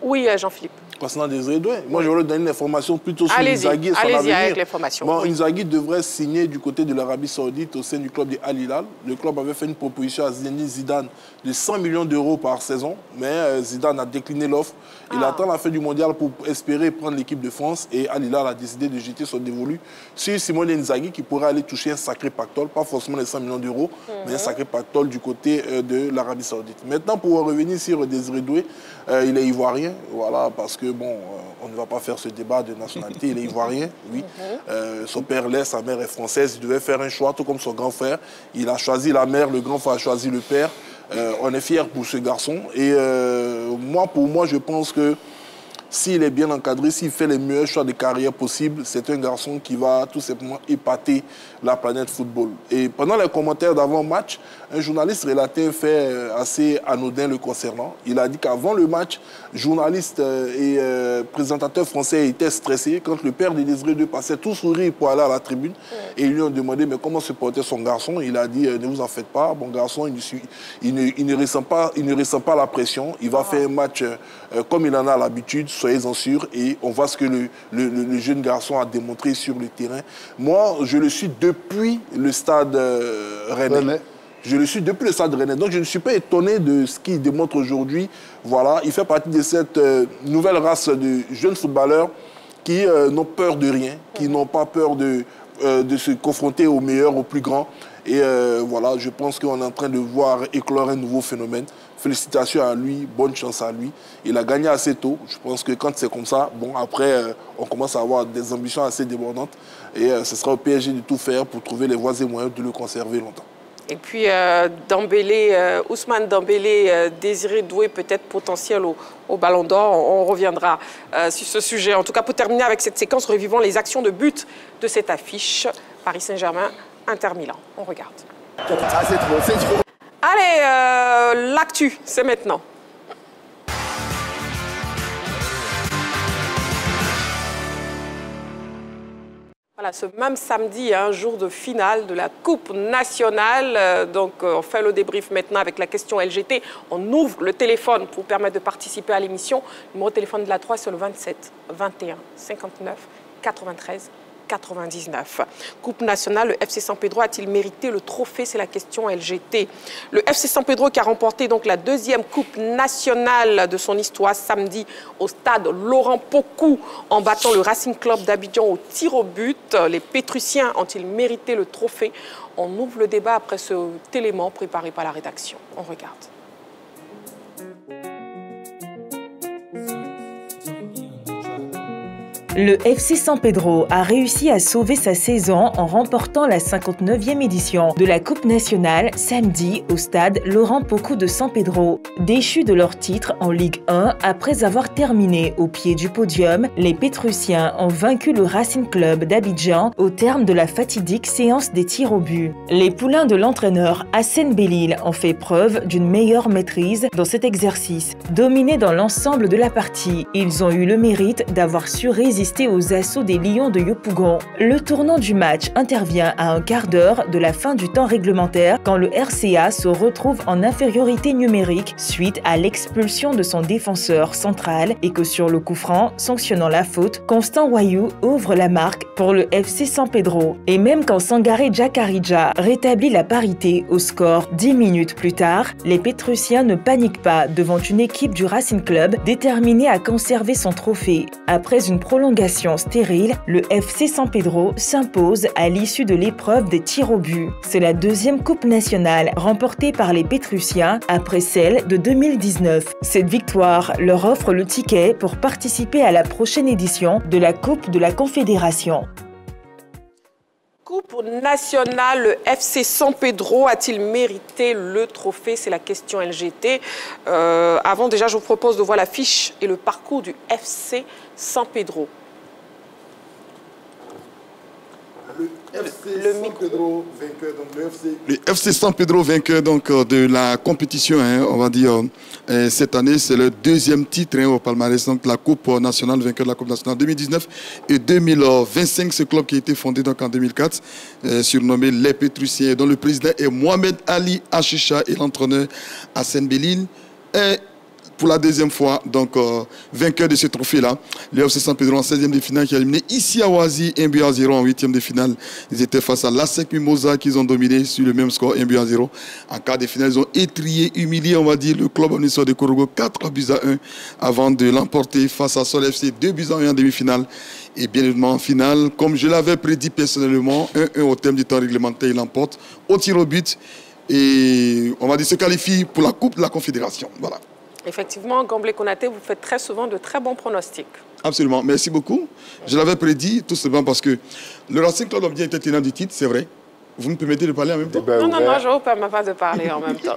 Oui, Jean-Philippe. Concernant Désiré Doué, moi je voulais donner une information plutôt sur Inzaghi et son avenir. Allez-y avec l'information. Bon, Inzaghi devrait signer du côté de l'Arabie Saoudite au sein du club de Al Hilal. Le club avait fait une proposition à Zinedine Zidane de 100 millions d'euros par saison, mais Zidane a décliné l'offre. Il attend la fin du mondial pour espérer prendre l'équipe de France et Al Hilal a décidé de jeter son dévolu sur Simone Inzaghi qui pourrait aller toucher un sacré pactole, pas forcément les 100 millions d'euros, mais un sacré pactole du côté de l'Arabie Saoudite. Maintenant, pour revenir sur Désiré Doué, il est ivoirien, voilà, parce que bon, on ne va pas faire ce débat de nationalité, il est ivoirien, oui. Son père l'est, sa mère est française, il devait faire un choix, tout comme son grand frère. Il a choisi la mère, le grand frère a choisi le père. On est fiers pour ce garçon. Et pour moi, je pense que s'il est bien encadré, s'il fait les meilleurs choix de carrière possibles, c'est un garçon qui va tout simplement épater la planète football. Et pendant les commentaires d'avant-match, un journaliste relatait un fait assez anodin le concernant. Il a dit qu'avant le match, journalistes et présentateurs français étaient stressés quand le père de Désiré Doué passait tout sourire pour aller à la tribune. Et ils lui ont demandé mais comment se portait son garçon. Il a dit ne vous en faites pas, mon garçon, il ne ressent pas la pression. Il va faire un match comme il en a l'habitude, soyez-en sûrs. Et on voit ce que le jeune garçon a démontré sur le terrain. Moi, je le suis depuis le stade Rennais. Je le suis depuis le stade Rennais. Donc, je ne suis pas étonné de ce qu'il démontre aujourd'hui. Voilà, il fait partie de cette nouvelle race de jeunes footballeurs qui n'ont peur de rien, qui n'ont pas peur de se confronter aux meilleurs, aux plus grands. Et voilà, je pense qu'on est en train de voir éclore un nouveau phénomène. Félicitations à lui, bonne chance à lui. Il a gagné assez tôt. Je pense que quand c'est comme ça, bon, après, on commence à avoir des ambitions assez débordantes. Et ce sera au PSG de tout faire pour trouver les voies et moyens de le conserver longtemps. Et puis, Ousmane Dembélé, Désiré Doué, peut-être potentiel au Ballon d'Or. On reviendra sur ce sujet. En tout cas, pour terminer avec cette séquence, revivons les actions de but de cette affiche. Paris Saint-Germain, Inter Milan. On regarde. Ah, c'est trop. Allez, l'actu, c'est maintenant. Voilà, ce même samedi, un jour de finale de la Coupe nationale. Donc, on fait le débrief maintenant avec la question LGT. On ouvre le téléphone pour permettre de participer à l'émission. Le numéro de téléphone de la 3, c'est le 27 21 59 93 99. Coupe nationale, le FC San Pedro a-t-il mérité le trophée? C'est la question LGT. Le FC San Pedro qui a remporté donc la deuxième Coupe nationale de son histoire samedi au stade Laurent Pocou en battant le Racing Club d'Abidjan au tir au but. Les Pétrusiens ont-ils mérité le trophée? On ouvre le débat après ce élément préparé par la rédaction. On regarde. Le FC San Pedro a réussi à sauver sa saison en remportant la 59e édition de la Coupe nationale samedi au stade Laurent Pocou de San Pedro. Déchus de leur titre en Ligue 1 après avoir terminé au pied du podium, les Pétrusiens ont vaincu le Racing Club d'Abidjan au terme de la fatidique séance des tirs au but. Les poulains de l'entraîneur Hassen Bellil ont fait preuve d'une meilleure maîtrise dans cet exercice. Dominés dans l'ensemble de la partie, ils ont eu le mérite d'avoir su résister aux assauts des Lions de Yopougon. Le tournant du match intervient à un quart d'heure de la fin du temps réglementaire quand le RCA se retrouve en infériorité numérique suite à l'expulsion de son défenseur central et que sur le coup franc, sanctionnant la faute, Constant Wayou ouvre la marque pour le FC San Pedro. Et même quand Sangaré Jacarija rétablit la parité au score 10 minutes plus tard, les Pétrusiens ne paniquent pas devant une équipe du Racing Club déterminée à conserver son trophée. Après une prolongation stérile, le FC San Pedro s'impose à l'issue de l'épreuve des tirs au but. C'est la deuxième Coupe nationale remportée par les Pétrusiens après celle de 2019. Cette victoire leur offre le ticket pour participer à la prochaine édition de la Coupe de la Confédération. Coupe nationale, le FC San Pedro a-t-il mérité le trophée? C'est la question LGT. Avant, déjà, je vous propose de voir la fiche et le parcours du FC San Pedro. Le FC San Pedro vainqueur donc, de la compétition, hein, on va dire, cette année, c'est le deuxième titre au palmarès, donc la Coupe nationale, vainqueur de la Coupe nationale 2019 et 2025, ce club qui a été fondé donc, en 2004, surnommé les Pétrusiens, dont le président est Mohamed Ali Achisha et l'entraîneur Hassen Bellil. Et pour la deuxième fois, donc vainqueur de ce trophée-là, le FC San Pedro en 16e de finale qui a éliminé ici à Oasis 1-0 en 8e de finale. Ils étaient face à l'ASEC Mimosa qu'ils ont dominé sur le même score 1-0. En quart de finale, ils ont étrié, humilié, on va dire, le club omniscient de Korogo 4-1 avant de l'emporter face à Sol FC 2-1 en demi-finale. Et bien évidemment en finale, comme je l'avais prédit personnellement, 1-1 au terme du temps réglementaire, il l'emporte au tir au but et on va dire se qualifie pour la Coupe de la Confédération. Voilà. Effectivement, Gamblé Konaté, vous faites très souvent de très bons pronostics. Absolument, merci beaucoup. Je l'avais prédit tout simplement parce que le Racing Club a bien été tenant du titre, c'est vrai. Vous me permettez de parler en même temps? Non, non, non, je ne vous permets pas de parler en même temps.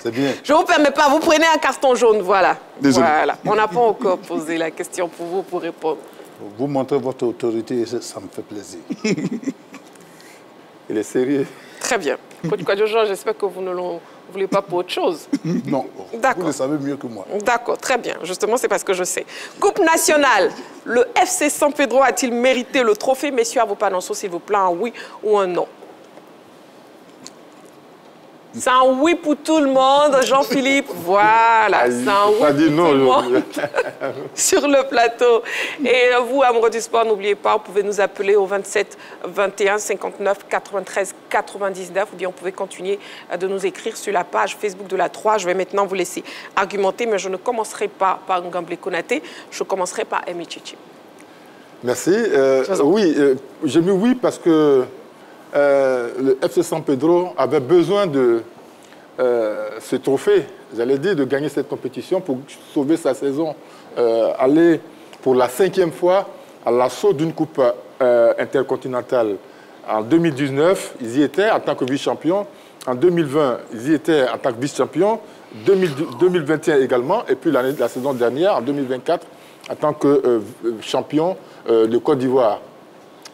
C'est bien. Je ne vous permets pas, vous prenez un carton jaune, voilà. Désolé. Voilà. On n'a pas encore posé la question pour vous, pour répondre. Vous montrez votre autorité et ça me fait plaisir. Il est sérieux. Très bien. Coach Kwadjojo, j'espère que vous ne voulez pas pour autre chose. Non, vous le savez mieux que moi. D'accord, très bien. Justement, c'est parce que je sais. Coupe nationale, le FC San Pedro a-t-il mérité le trophée? Messieurs, à vos panonceaux, s'il vous plaît, un oui ou un non? C'est un oui pour tout le monde, Jean-Philippe. Voilà, c'est un oui pour tout le monde sur le plateau. Et vous, amoureux du sport, n'oubliez pas, vous pouvez nous appeler au 27 21 59 93 99 ou bien vous pouvez continuer de nous écrire sur la page Facebook de la 3. Je vais maintenant vous laisser argumenter, mais je ne commencerai pas par Gamblé Konaté, je commencerai par Emi Chichi. Merci. Oui, j'ai mis oui parce que le FC San Pedro avait besoin de ce trophée, j'allais dire, de gagner cette compétition pour sauver sa saison, aller pour la 5e fois à l'assaut d'une coupe intercontinentale. En 2019, ils y étaient en tant que vice-champions. En 2020, ils y étaient en tant que vice-champions. 2021 également. Et puis la saison dernière, en 2024, en tant que champion de Côte d'Ivoire.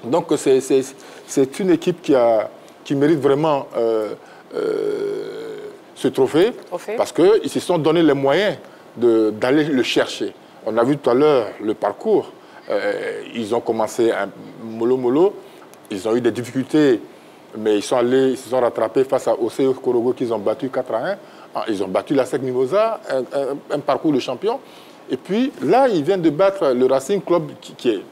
Donc c'est une équipe qui mérite vraiment ce trophée parce qu'ils se sont donné les moyens d'aller le chercher. On a vu tout à l'heure le parcours Ils ont commencé un mollo-mollo. Ils ont eu des difficultés, mais ils se sont rattrapés face à OCE Korogo qu'ils ont battu 4-1. Ils ont battu la SEC Mimosa, un parcours de champion. Et puis là, ils viennent de battre le Racing Club qui est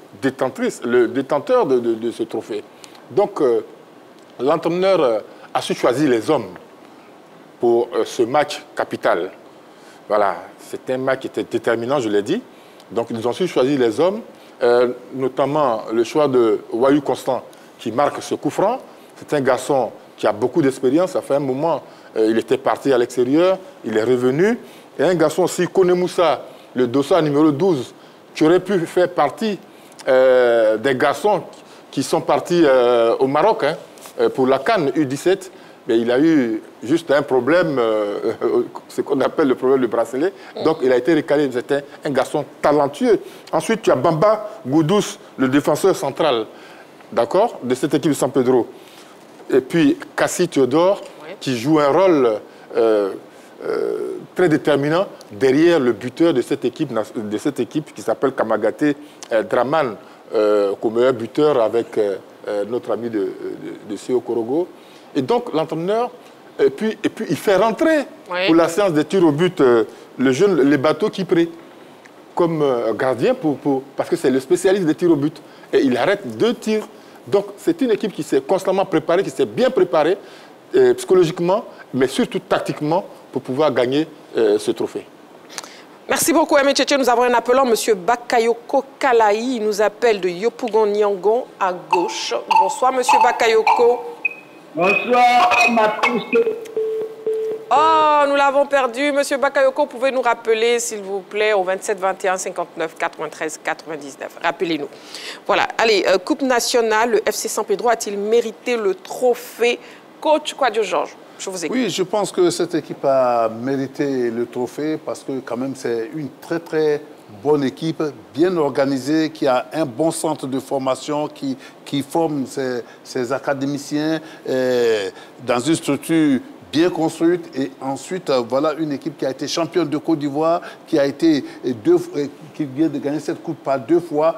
le détenteur de ce trophée. Donc, l'entraîneur a su choisir les hommes pour ce match capital. Voilà, c'était un match qui était déterminant, je l'ai dit. Donc, ils ont su choisir les hommes, notamment le choix de Wayou Constant qui marque ce coup franc. C'est un garçon qui a beaucoup d'expérience. Ça fait un moment, il était parti à l'extérieur, il est revenu. Et un garçon aussi, Kone Moussa, le dossard numéro 12, qui aurait pu faire partie des garçons qui sont partis au Maroc pour la CAN U17. Mais il a eu juste un problème, ce qu'on appelle le problème du bracelet. Donc il a été recalé. C'était un garçon talentueux. Ensuite, tu as Bamba Goudous, le défenseur central, d'accord, de cette équipe de San Pedro. Et puis Cassie Théodore, qui joue un rôle très déterminant derrière le buteur de cette équipe qui s'appelle Kamagaté Draman, comme meilleur buteur avec notre ami de CO Korogo. Et donc l'entraîneur, et puis il fait rentrer pour la séance des tirs au but les bateaux qui prient comme gardien parce que c'est le spécialiste des tirs au but. Et il arrête 2 tirs. Donc c'est une équipe qui s'est constamment préparée, qui s'est bien préparée psychologiquement, mais surtout tactiquement pour pouvoir gagner ce trophée. Merci beaucoup, Aimé Tchétché. Nous avons un appelant, M. Bakayoko Kalaï. Il nous appelle de Yopougon Nyangon à gauche. Bonsoir, M. Bakayoko. Bonsoir, Matouche. Oh, nous l'avons perdu. Monsieur Bakayoko, pouvez nous rappeler, s'il vous plaît, au 27 21 59 93 99. Rappelez-nous. Voilà. Allez, Coupe nationale, le FC San Pedro a-t-il mérité le trophée? Coach Kouadio Georges, je vous écoute. Oui, je pense que cette équipe a mérité le trophée parce que quand même c'est une très très bonne équipe, bien organisée, qui a un bon centre de formation, qui forme ses académiciens dans une structure bien construite. Et ensuite, voilà une équipe qui a été championne de Côte d'Ivoire, qui vient de gagner cette coupe par 2 fois.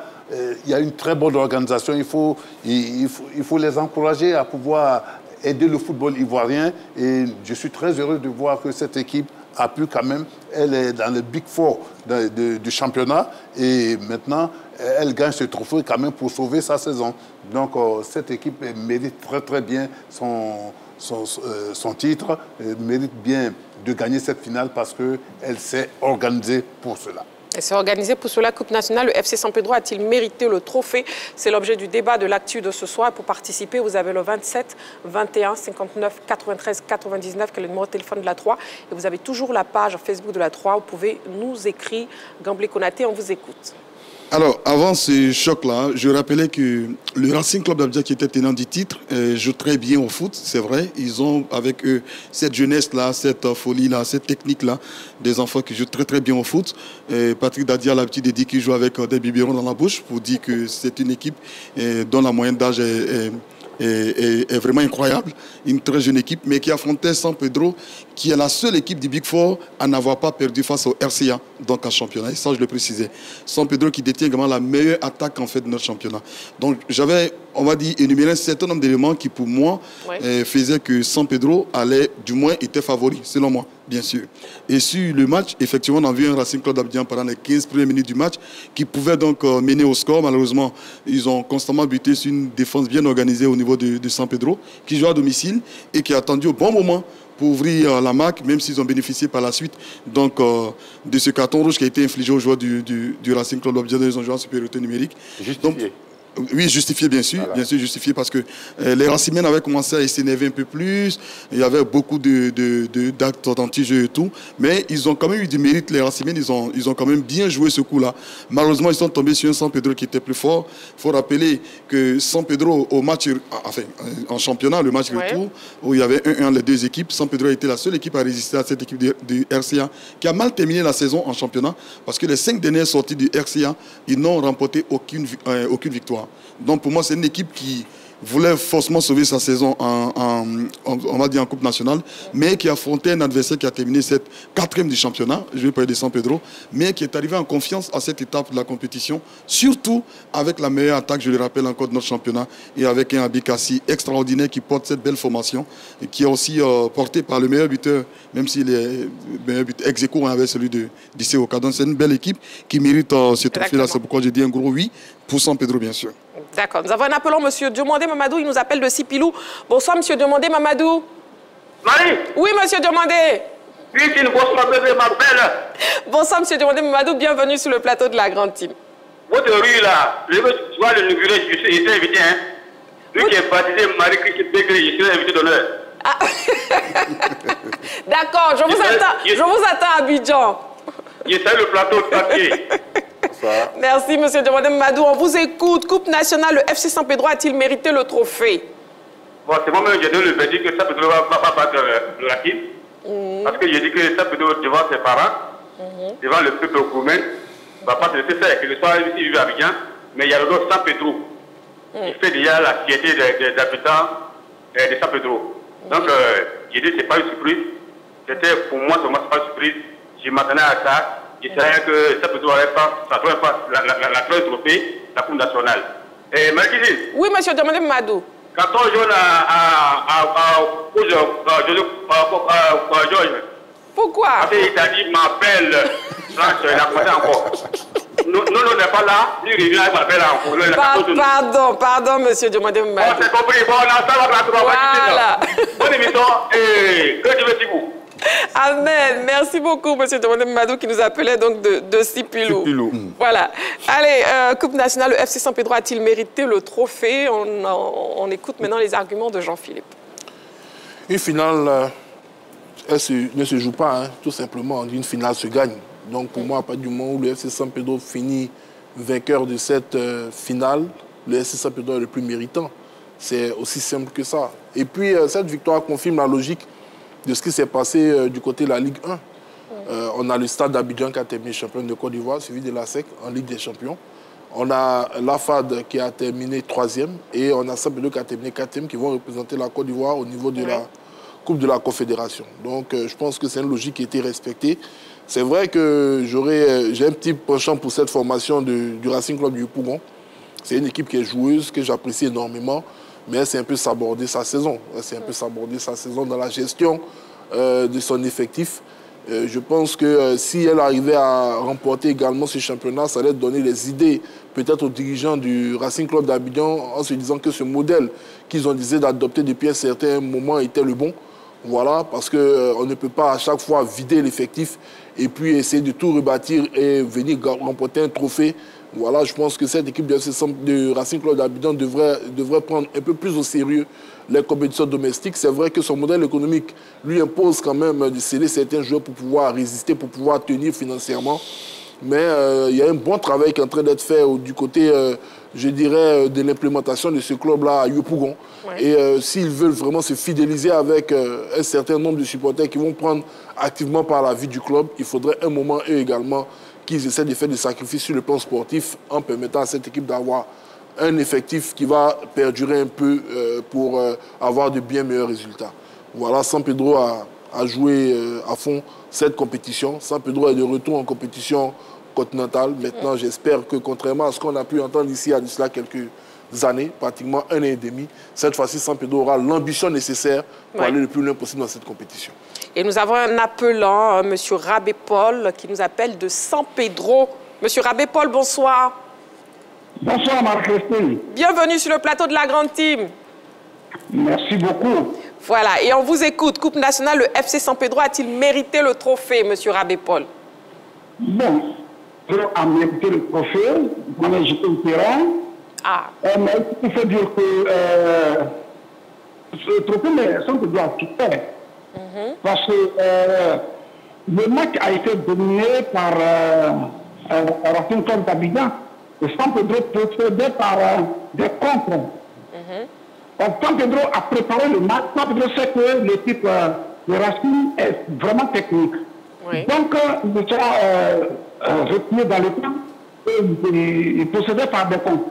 Il y a une très bonne organisation. Il faut les encourager à pouvoir aider le football ivoirien. Et je suis très heureux de voir que cette équipe a pu quand même, elle est dans le Big Four du championnat et maintenant, elle gagne ce trophée quand même pour sauver sa saison. Donc, cette équipe mérite très très bien son titre, mérite bien de gagner cette finale parce qu'elle s'est organisée pour cela. Elle s'est organisée pour cela. Coupe nationale, le FC San Pedro a-t-il mérité le trophée? C'est l'objet du débat de l'actu de ce soir. Pour participer, vous avez le 27 21 59 93 99, qui est le numéro de téléphone de la 3. Et vous avez toujours la page Facebook de la 3. Vous pouvez nous écrire. Gamblé Konaté, on vous écoute. Alors, avant ce choc-là, je rappelais que le Racing Club d'Abidjan, qui était tenant du titre, joue très bien au foot, c'est vrai. Ils ont avec eux cette jeunesse-là, cette folie-là, cette technique-là, des enfants qui jouent très très bien au foot. Patrick Dadia a l'habitude de dire qu'il joue avec des biberons dans la bouche pour dire que c'est une équipe dont la moyenne d'âge est vraiment incroyable. Une très jeune équipe, mais qui affrontait San Pedro, qui est la seule équipe du Big Four à n'avoir pas perdu face au RCA, donc en championnat. Et ça, je le précisais. San Pedro qui détient également la meilleure attaque en fait de notre championnat. Donc j'avais, on va dire, énuméré un certain nombre d'éléments qui, pour moi, faisaient que San Pedro allait, du moins, était favori, selon moi, bien sûr. Et sur le match, effectivement, on a vu un Racing Club d'Abidjan pendant les 15 premières minutes du match qui pouvait donc mener au score. Malheureusement, ils ont constamment buté sur une défense bien organisée au niveau de San Pedro, qui joue à domicile et qui a attendu au bon moment pour ouvrir la marque, même s'ils ont bénéficié par la suite donc, de ce carton rouge qui a été infligé aux joueurs du Racing Club d'Abidjan. Ils ont joué en supériorité numérique. Justifié. Oui, justifié, bien sûr. Voilà. Bien sûr, justifié parce que les Racimènes avaient commencé à s'énerver un peu plus. Il y avait beaucoup d'actes d'anti-jeu et tout. Mais ils ont quand même eu du mérite, les Racimènes. Ils ont quand même bien joué ce coup-là. Malheureusement, ils sont tombés sur un San Pedro qui était plus fort. Il faut rappeler que San Pedro, au match, enfin, en championnat, le match retour, où il y avait 1-1 les deux équipes, San Pedro a été la seule équipe à résister à cette équipe du RCA qui a mal terminé la saison en championnat parce que les 5 dernières sorties du RCA, ils n'ont remporté aucune victoire. Donc pour moi, c'est une équipe qui voulait forcément sauver sa saison on va dire en Coupe nationale, mais qui affrontait un adversaire qui a terminé cette 4e du championnat, je vais parler de San Pedro, mais qui est arrivé en confiance à cette étape de la compétition, surtout avec la meilleure attaque, je le rappelle encore, de notre championnat, et avec un Abikassi extraordinaire qui porte cette belle formation, et qui est aussi porté par le meilleur buteur, même s'il est meilleur buteur ex-aequo avec celui de Oka. Donc c'est une belle équipe qui mérite ce trophée-là, c'est pourquoi j'ai dit un gros oui pour San Pedro, bien sûr. D'accord. Nous avons un appelant, M. Diomandé Mamadou. Il nous appelle de Sipilou. Bonsoir, M. Diomandé Mamadou. Marie. Oui, M. Diomandé. Oui, c'est une grosse bébé, ma belle. Bonsoir, M. Diomandé Mamadou. Bienvenue sur le plateau de la Grande Team. Votre rue, là, je veux voir le inauguré. Je suis invité, hein. Lui qui est baptisé Marie-Christine Bégré, je suis invité d'honneur. Ah. D'accord. Je vous attends à Abidjan. Je salue le plateau de papier. Merci, M. Diomandé Mamadou. On vous écoute. Coupe nationale, le FC San Pedro a-t-il mérité le trophée? Bon, c'est moi-même, j'ai donné le verdict que San Pedro va pas battre le Rakim. Parce que j'ai dit que San Pedro, devant ses parents, devant le peuple roumain, ne va pas se laisser faire. Que le soir, il vit à Abidjan, mais il y a le nom San Pedro, qui fait déjà la fierté des habitants de San Pedro. Donc, j'ai dit que ce n'est pas une surprise. C'était pour moi, c'est pas une surprise. Je m'attendais à ça. Je savais que ça peut la trophée, la Coupe nationale. Et Marie-Christine. Oui, M. Diomandé Mamadou. Quand on joue Georges. Pourquoi? Parce qu'il t'a dit, m'appelle. Il a commencé encore. Nous, on n'est pas là. Lui, il revient, il m'appelle encore. Pardon, M. Diomandé Mamadou. On s'est compris. Bon, on a ça, voilà. Bonne émission. Et que Dieu me dit vous. Amen. Merci beaucoup, M. Diomandé Mamadou, qui nous appelait donc de Sipilou. Voilà. Allez, Coupe nationale, le FC San Pedro a-t-il mérité le trophée? On écoute maintenant les arguments de Jean-Philippe. Une finale, ne se joue pas, hein, tout simplement. Une finale se gagne. Donc pour moi, à partir du moment où le FC San Pedro finit vainqueur de cette finale, le FC San Pedro est le plus méritant. C'est aussi simple que ça. Et puis, cette victoire confirme la logique de ce qui s'est passé du côté de la Ligue 1. On a le Stade d'Abidjan qui a terminé champion de Côte d'Ivoire, suivi de la SEC en Ligue des Champions. On a l'AFAD qui a terminé 3e et on a San Pedro qui a terminé 4e, qui vont représenter la Côte d'Ivoire au niveau de la Coupe de la Confédération. Donc je pense que c'est une logique qui a été respectée. C'est vrai que j'ai un petit penchant pour cette formation du Racing Club du Yopougon. C'est une équipe qui est joueuse, que j'apprécie énormément. Mais c'est un peu saborder sa saison. C'est un peu saborder sa saison dans la gestion de son effectif. Je pense que si elle arrivait à remporter également ce championnat, ça allait donner les idées peut-être aux dirigeants du Racing Club d'Abidjan en se disant que ce modèle qu'ils ont décidé d'adopter depuis un certain moment était le bon. Voilà, parce qu'on ne peut pas à chaque fois vider l'effectif et puis essayer de tout rebâtir et venir remporter un trophée. Voilà, je pense que cette équipe de Racing Club d'Abidjan devrait prendre un peu plus au sérieux les compétitions domestiques. C'est vrai que son modèle économique lui impose quand même de céder certains joueurs pour pouvoir résister, pour pouvoir tenir financièrement. Mais il y a un bon travail qui est en train d'être fait du côté, je dirais, de l'implémentation de ce club-là à Yopougon. Ouais. Et s'ils veulent vraiment se fidéliser avec un certain nombre de supporters qui vont prendre activement par la vie du club, il faudrait un moment, eux également, qu'ils essaient de faire des sacrifices sur le plan sportif en permettant à cette équipe d'avoir un effectif qui va perdurer un peu pour avoir de bien meilleurs résultats. Voilà, San Pedro a joué à fond cette compétition. San Pedro est de retour en compétition continentale. Maintenant, j'espère que contrairement à ce qu'on a pu entendre ici à cela quelques années, pratiquement 1 an et demi, cette fois-ci, San Pedro aura l'ambition nécessaire pour aller le plus loin possible dans cette compétition. Et nous avons un appelant, M. Rabé Paul, qui nous appelle de San Pedro. M. Rabé Paul, bonsoir. Bonsoir, Marc-Christine. Bienvenue sur le plateau de la Grande Team. Merci beaucoup. Voilà, et on vous écoute. Coupe nationale, le FC San Pedro a-t-il mérité le trophée, M. Rabé Paul? Bon, Pedro a mérité le trophée. On a jeté au terrain. Ah. Mais il faut dire que ce trophée, San Pedro a tout fait. Parce que le match a été dominé par Racing Club d'Abidjan. Et San Pedro procédait par des contres. San Pedro a préparé le match. San Pedro sait que l'équipe de Racing est vraiment technique. Oui. Donc, il sera retenu dans le temps et il procédait par des contres.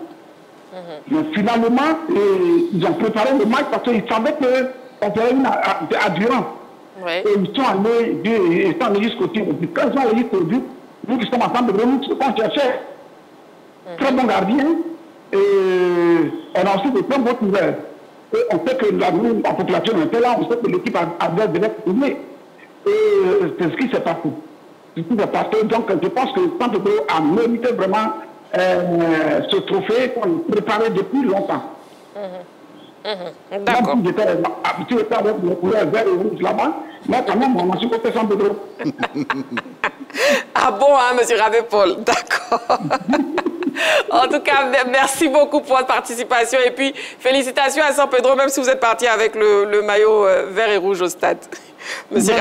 Mais finalement, ils ont préparé le match parce qu'ils savaient qu'on ferait une adhérence. Ouais. Et ils sont allés jusqu'au tir. Quand ils sont allés jusqu'au but, nous qui sommes ensemble, vraiment, ce qu'on cherchait. Très bon gardien. Et on a aussi des très bons couverts. Et on sait que la population était là, on sait que l'équipe adverse devait tourner. Et c'est ce qui s'est passé. Donc je pense que Saint-Pedro a mérité vraiment ce trophée qu'on préparait depuis longtemps. D'accord. Même si j'étais habitué avec le couleur vert et rouge là-bas, mais quand même, on a supporté Saint-Pedro. Ah bon, hein, monsieur Ravepol, d'accord. En tout cas, merci beaucoup pour votre participation et puis félicitations à San Pedro, même si vous êtes parti avec le maillot vert et rouge au stade. Monsieur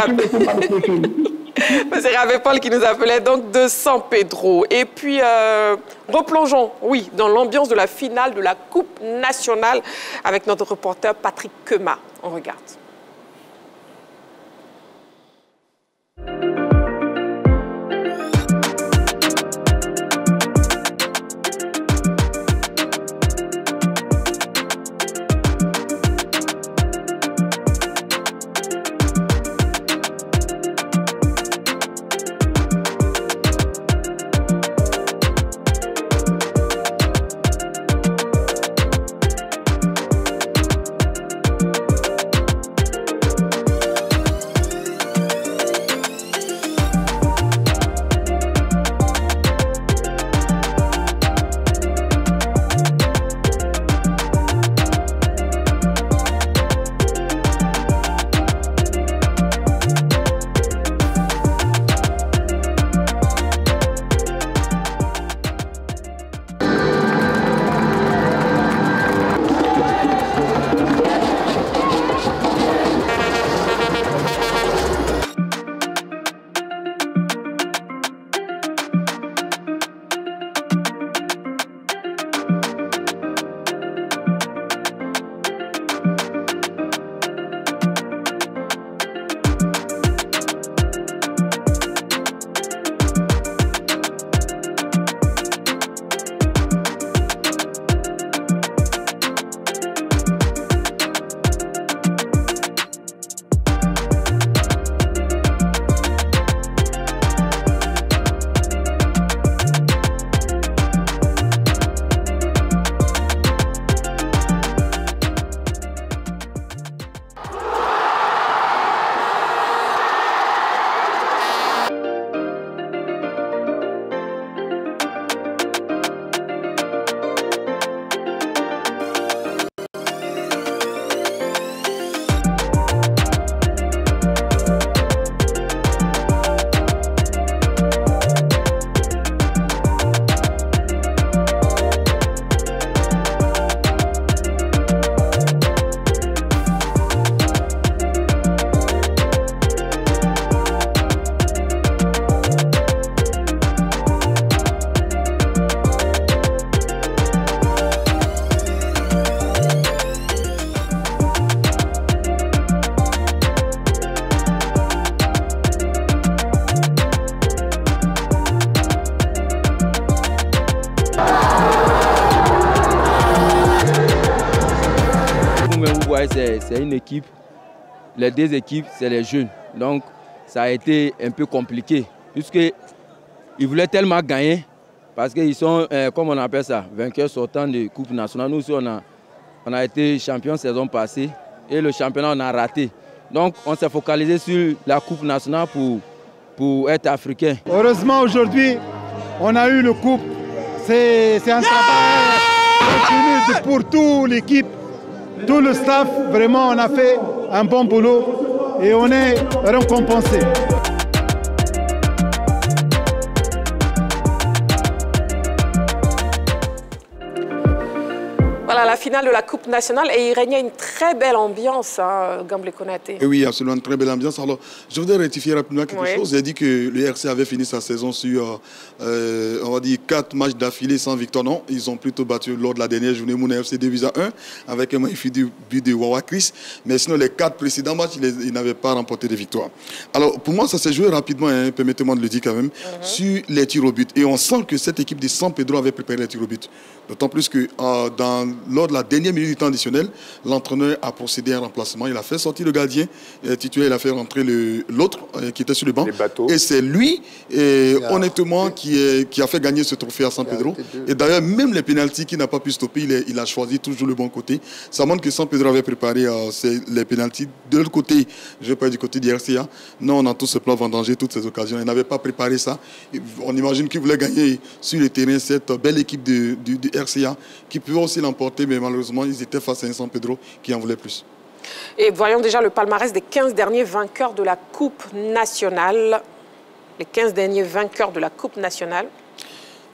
Ravepol qui nous appelait donc de San Pedro. Et puis, replongeons, oui, dans l'ambiance de la finale de la Coupe nationale avec notre reporter Patrick Kema. On regarde. C'est une équipe, les deux équipes, c'est les jeunes. Donc, ça a été un peu compliqué, puisqu'ils voulaient tellement gagner, parce qu'ils sont, comme on appelle ça, vainqueurs sortants de Coupe nationale. Nous aussi, on a été champions saison passée, et le championnat, on a raté. Donc, on s'est focalisé sur la Coupe nationale pour être africain. Heureusement, aujourd'hui, on a eu le Coupe. C'est un travail continu pour toute l'équipe. Tout le staff, vraiment, on a fait un bon boulot et on est récompensé. Voilà. Voilà la finale de la Coupe nationale et il régnait une très belle ambiance, hein, Gamble Konaté. Et oui, absolument, une très belle ambiance. Alors, je voudrais rectifier rapidement quelque chose. J'ai dit que le RC avait fini sa saison sur, on va dire, 4 matchs d'affilée sans victoire. Non, ils ont plutôt battu lors de la dernière journée Mouna FC 2-1 avec un magnifique but de Wawa Chris. Mais sinon, les 4 précédents matchs, ils n'avaient pas remporté de victoire. Alors, pour moi, ça s'est joué rapidement, hein, permettez-moi de le dire quand même, sur les tirs au but. Et on sent que cette équipe de San Pedro avait préparé les tirs au but. D'autant plus que lors de la dernière minute du temps additionnel, l'entraîneur a procédé à un remplacement. Il a fait sortir le gardien titulaire, il a fait rentrer l'autre qui était sur le banc. Et c'est lui, honnêtement, qui a fait gagner ce trophée à San Pedro. Et d'ailleurs, même les pénaltys qu'il n'a pas pu stopper, il a choisi toujours le bon côté. Ça montre que San Pedro avait préparé les pénaltys de l'autre côté. Je ne vais pas dire du côté du RCA. Non, on a tous ce plan vendangé, toutes ces occasions. Il n'avait pas préparé ça. On imagine qu'il voulait gagner sur le terrain cette belle équipe du RCA qui pouvait aussi l'emporter, mais malheureusement, ils étaient face à un San Pedro qui en voulait plus. Et voyons déjà le palmarès des 15 derniers vainqueurs de la Coupe nationale. Les 15 derniers vainqueurs de la Coupe nationale.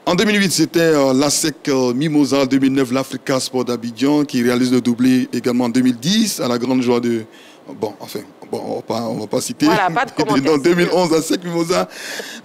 En 2008, c'était l'ASEC Mimosa. En 2009, l'Africa Sport d'Abidjan qui réalise le doublé également en 2010 à la grande joie de... Bon, enfin, on va pas citer. Voilà, pas de commentaire. En 2011, la SEC Mimosa.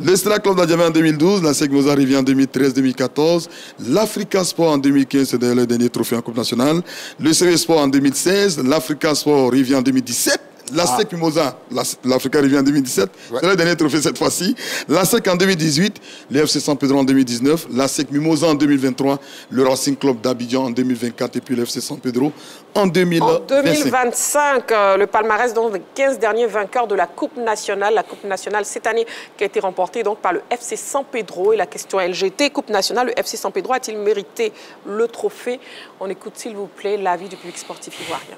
Le Stella Club d'Adjamé en 2012. La SEC Mimosa revient en 2013-2014. L'Africa Sport en 2015, c'est le dernier trophée en Coupe nationale. Le CV Sport en 2016. L'Africa Sport revient en 2017. La SEC Mimosa, l'Africa revient en 2017, c'est le dernier trophée cette fois-ci. La SEC en 2018, le FC San Pedro en 2019, la SEC Mimosa en 2023, le Racing Club d'Abidjan en 2024 et puis le FC San Pedro en 2025. En 2025, le palmarès donc, des 15 derniers vainqueurs de la Coupe nationale. La Coupe nationale cette année qui a été remportée donc, par le FC San Pedro. Et la question LGT, Coupe nationale, le FC San Pedro a-t-il mérité le trophée? On écoute s'il vous plaît l'avis du public sportif ivoirien.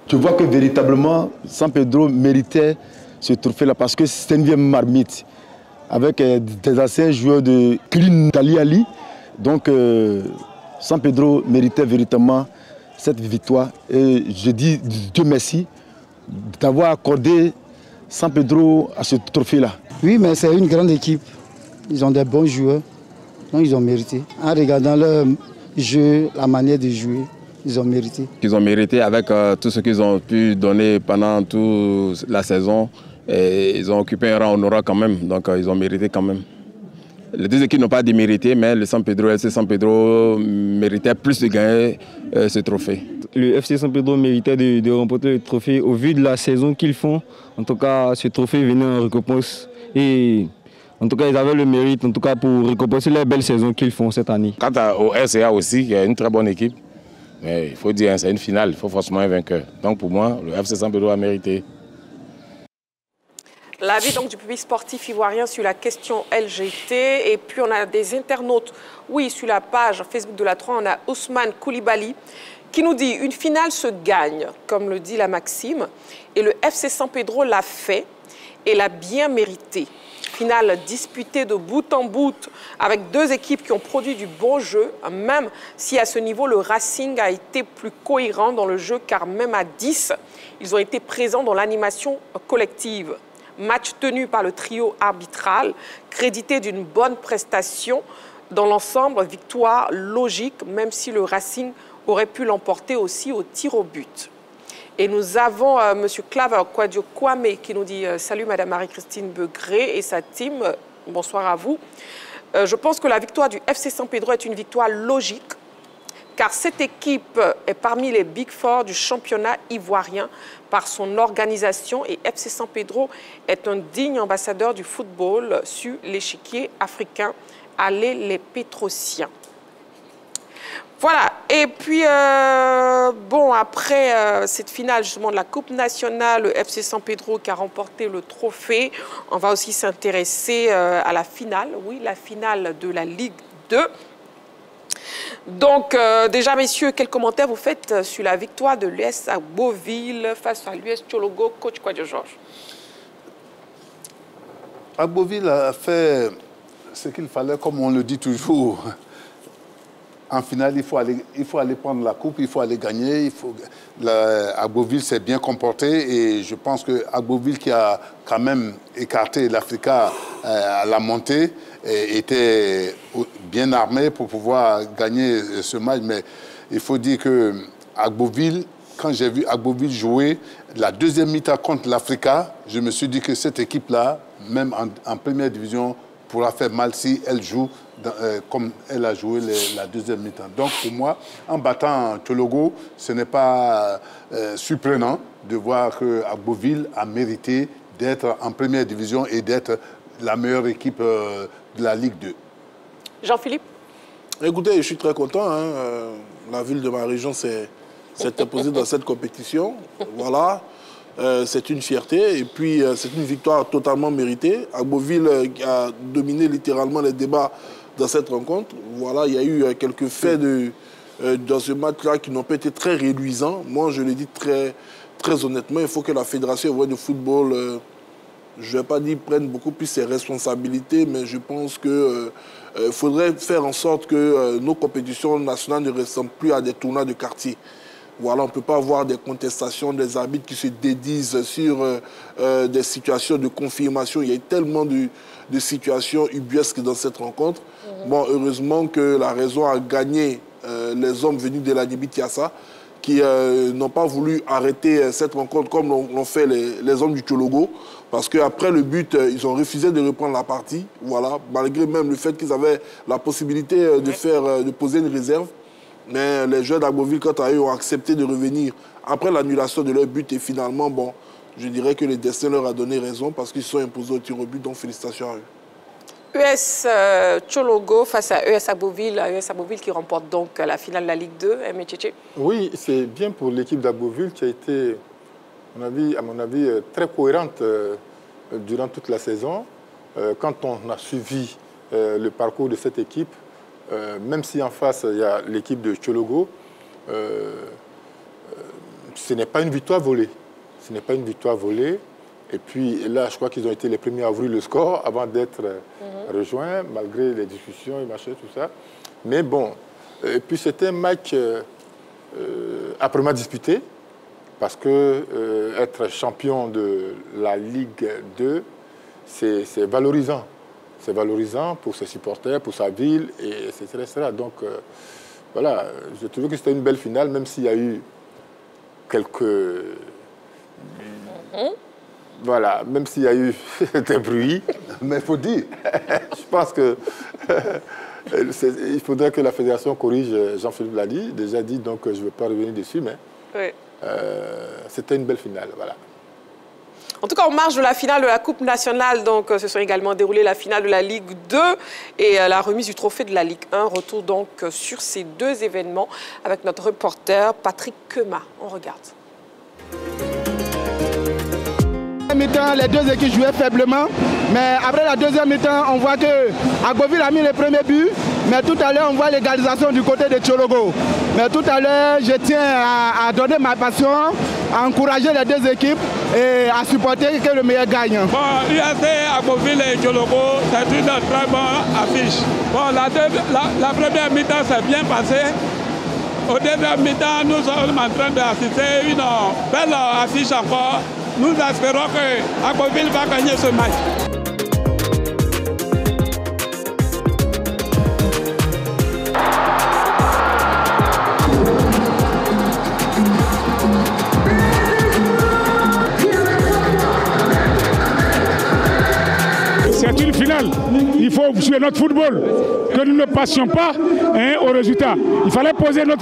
Je vois que véritablement, San Pedro méritait ce trophée-là parce que c'est une vieille marmite avec des anciens joueurs de Clean Taliali. Donc, San Pedro méritait véritablement cette victoire. Et je dis Dieu merci d'avoir accordé San Pedro à ce trophée-là. Oui, mais c'est une grande équipe. Ils ont des bons joueurs, donc ils ont mérité. En regardant leur jeu, la manière de jouer, ils ont mérité. Ils ont mérité avec tout ce qu'ils ont pu donner pendant toute la saison. Et ils ont occupé un rang honorable quand même, donc ils ont mérité quand même. Les deux équipes n'ont pas démérité, mais le San Pedro et le FC San Pedro méritaient plus de gagner ce trophée. Le FC San Pedro méritait de remporter le trophée au vu de la saison qu'ils font. En tout cas, ce trophée venait en récompense. Et en tout cas, ils avaient le mérite en tout cas, pour récompenser la belle saison qu'ils font cette année. Quant au RCA aussi, il y a une très bonne équipe. Mais il faut dire, c'est une finale, il faut forcément un vainqueur. Donc pour moi, le FC San Pedro a mérité. L'avis donc du public sportif ivoirien sur la question LGT. Et puis on a des internautes, oui, sur la page Facebook de la 3, on a Ousmane Koulibaly qui nous dit « Une finale se gagne », comme le dit la maxime. Et le FC San Pedro l'a fait et l'a bien mérité. Finale disputée de bout en bout avec deux équipes qui ont produit du bon jeu, même si à ce niveau le Racing a été plus cohérent dans le jeu car même à 10, ils ont été présents dans l'animation collective. Match tenu par le trio arbitral, crédité d'une bonne prestation. Dans l'ensemble, victoire logique, même si le Racing aurait pu l'emporter aussi au tir au but. Et nous avons M. Clave Kwadio Kwame qui nous dit « Salut Madame Marie-Christine Begré et sa team, bonsoir à vous. Je pense que la victoire du FC San Pedro est une victoire logique car cette équipe est parmi les Big Four du championnat ivoirien par son organisation et FC San Pedro est un digne ambassadeur du football sur l'échiquier africain. Allez les Pétrosiens ». Voilà, et puis, bon, après cette finale justement de la Coupe nationale, le FC San Pedro qui a remporté le trophée, on va aussi s'intéresser à la finale, oui, la finale de la Ligue 2. Donc, déjà, messieurs, quels commentaires vous faites sur la victoire de l'US Agboville face à l'US Tchologo, coach Kwadio Georges? Agboville a fait ce qu'il fallait, comme on le dit toujours. En finale, il faut aller prendre la coupe, il faut aller gagner. Agboville s'est bien comporté et je pense que Agboville, qui a quand même écarté l'Africa à la montée, était bien bien armés pour pouvoir gagner ce match. Mais il faut dire que Agboville, quand j'ai vu Agboville jouer la deuxième mi-temps contre l'Africa, je me suis dit que cette équipe-là, même en première division, pourra faire mal si elle joue comme elle a joué la deuxième mi-temps. Donc pour moi, en battant Tchologo, ce n'est pas surprenant de voir que Agboville a mérité d'être en première division et d'être la meilleure équipe de la Ligue 2. Jean-Philippe? Écoutez, je suis très content. La ville de ma région s'est imposée dans cette compétition. Voilà. C'est une fierté et puis c'est une victoire totalement méritée. Agboville a dominé littéralement les débats dans cette rencontre. Voilà, il y a eu quelques faits dans ce match-là qui n'ont pas été très réduisants. Moi, je le dis très honnêtement, il faut que la Fédération de football, je ne vais pas dire prenne beaucoup plus ses responsabilités, mais je pense qu'il faudrait faire en sorte que nos compétitions nationales ne ressemblent plus à des tournois de quartier. Voilà, on ne peut pas avoir des contestations, des arbitres qui se dédisent sur des situations de confirmation. Il y a tellement de situations ubuesques dans cette rencontre. Bon, heureusement que la raison a gagné les hommes venus de la Nibi-Tiassa qui n'ont pas voulu arrêter cette rencontre comme l'ont fait les hommes du Tchologo. Parce qu'après le but, ils ont refusé de reprendre la partie. Voilà, malgré même le fait qu'ils avaient la possibilité de poser une réserve. Mais les joueurs d'Agboville, quant à eux, ont accepté de revenir après l'annulation de leur but. Et finalement, bon, je dirais que le destin leur a donné raison parce qu'ils se sont imposés au tir au but. Donc, félicitations à eux. US Tchologo face à US Agboville qui remporte donc la finale de la Ligue 2. Oui, c'est bien pour l'équipe d'Agboville qui a été, à mon avis, très cohérente durant toute la saison. Quand on a suivi le parcours de cette équipe, même si en face, il y a l'équipe de Tchologo, ce n'est pas une victoire volée. Ce n'est pas une victoire volée. Et puis là, je crois qu'ils ont été les premiers à ouvrir le score avant d'être rejoints, malgré les discussions et machin, tout ça. Mais bon, et puis c'était un match âprement disputé, parce que être champion de la Ligue 2, c'est valorisant. C'est valorisant pour ses supporters, pour sa ville, et etc. Donc, voilà, je trouvais que c'était une belle finale, même s'il y a eu quelques... Voilà, même s'il y a eu des bruits. Mais il faut dire. Je pense que il faudrait que la fédération corrige, Jean-Philippe l'a dit, déjà dit, donc je ne vais pas revenir dessus, mais c'était une belle finale, voilà. En tout cas, en marge de la finale de la Coupe nationale, donc, se sont également déroulées la finale de la Ligue 2 et la remise du trophée de la Ligue 1. Retour donc sur ces deux événements avec notre reporter Patrick Kema. On regarde. Mi-temps, les deux équipes jouaient faiblement, mais après la deuxième mi-temps, on voit que Agboville a mis le premier but, mais tout à l'heure, on voit l'égalisation du côté de Tchologo. Mais tout à l'heure, je tiens à donner ma passion, à encourager les deux équipes et à supporter que le meilleur gagne. Bon, UAC, Agboville et Tchologo, c'est une très bonne affiche. Bon, la première mi-temps s'est bien passée. Au deuxième mi-temps, nous sommes en train d'assister à une belle affiche encore. Nous espérons que Agboville va gagner ce match. C'est une finale. Il faut jouer notre football. Que nous ne passions pas au résultat. Il fallait poser notre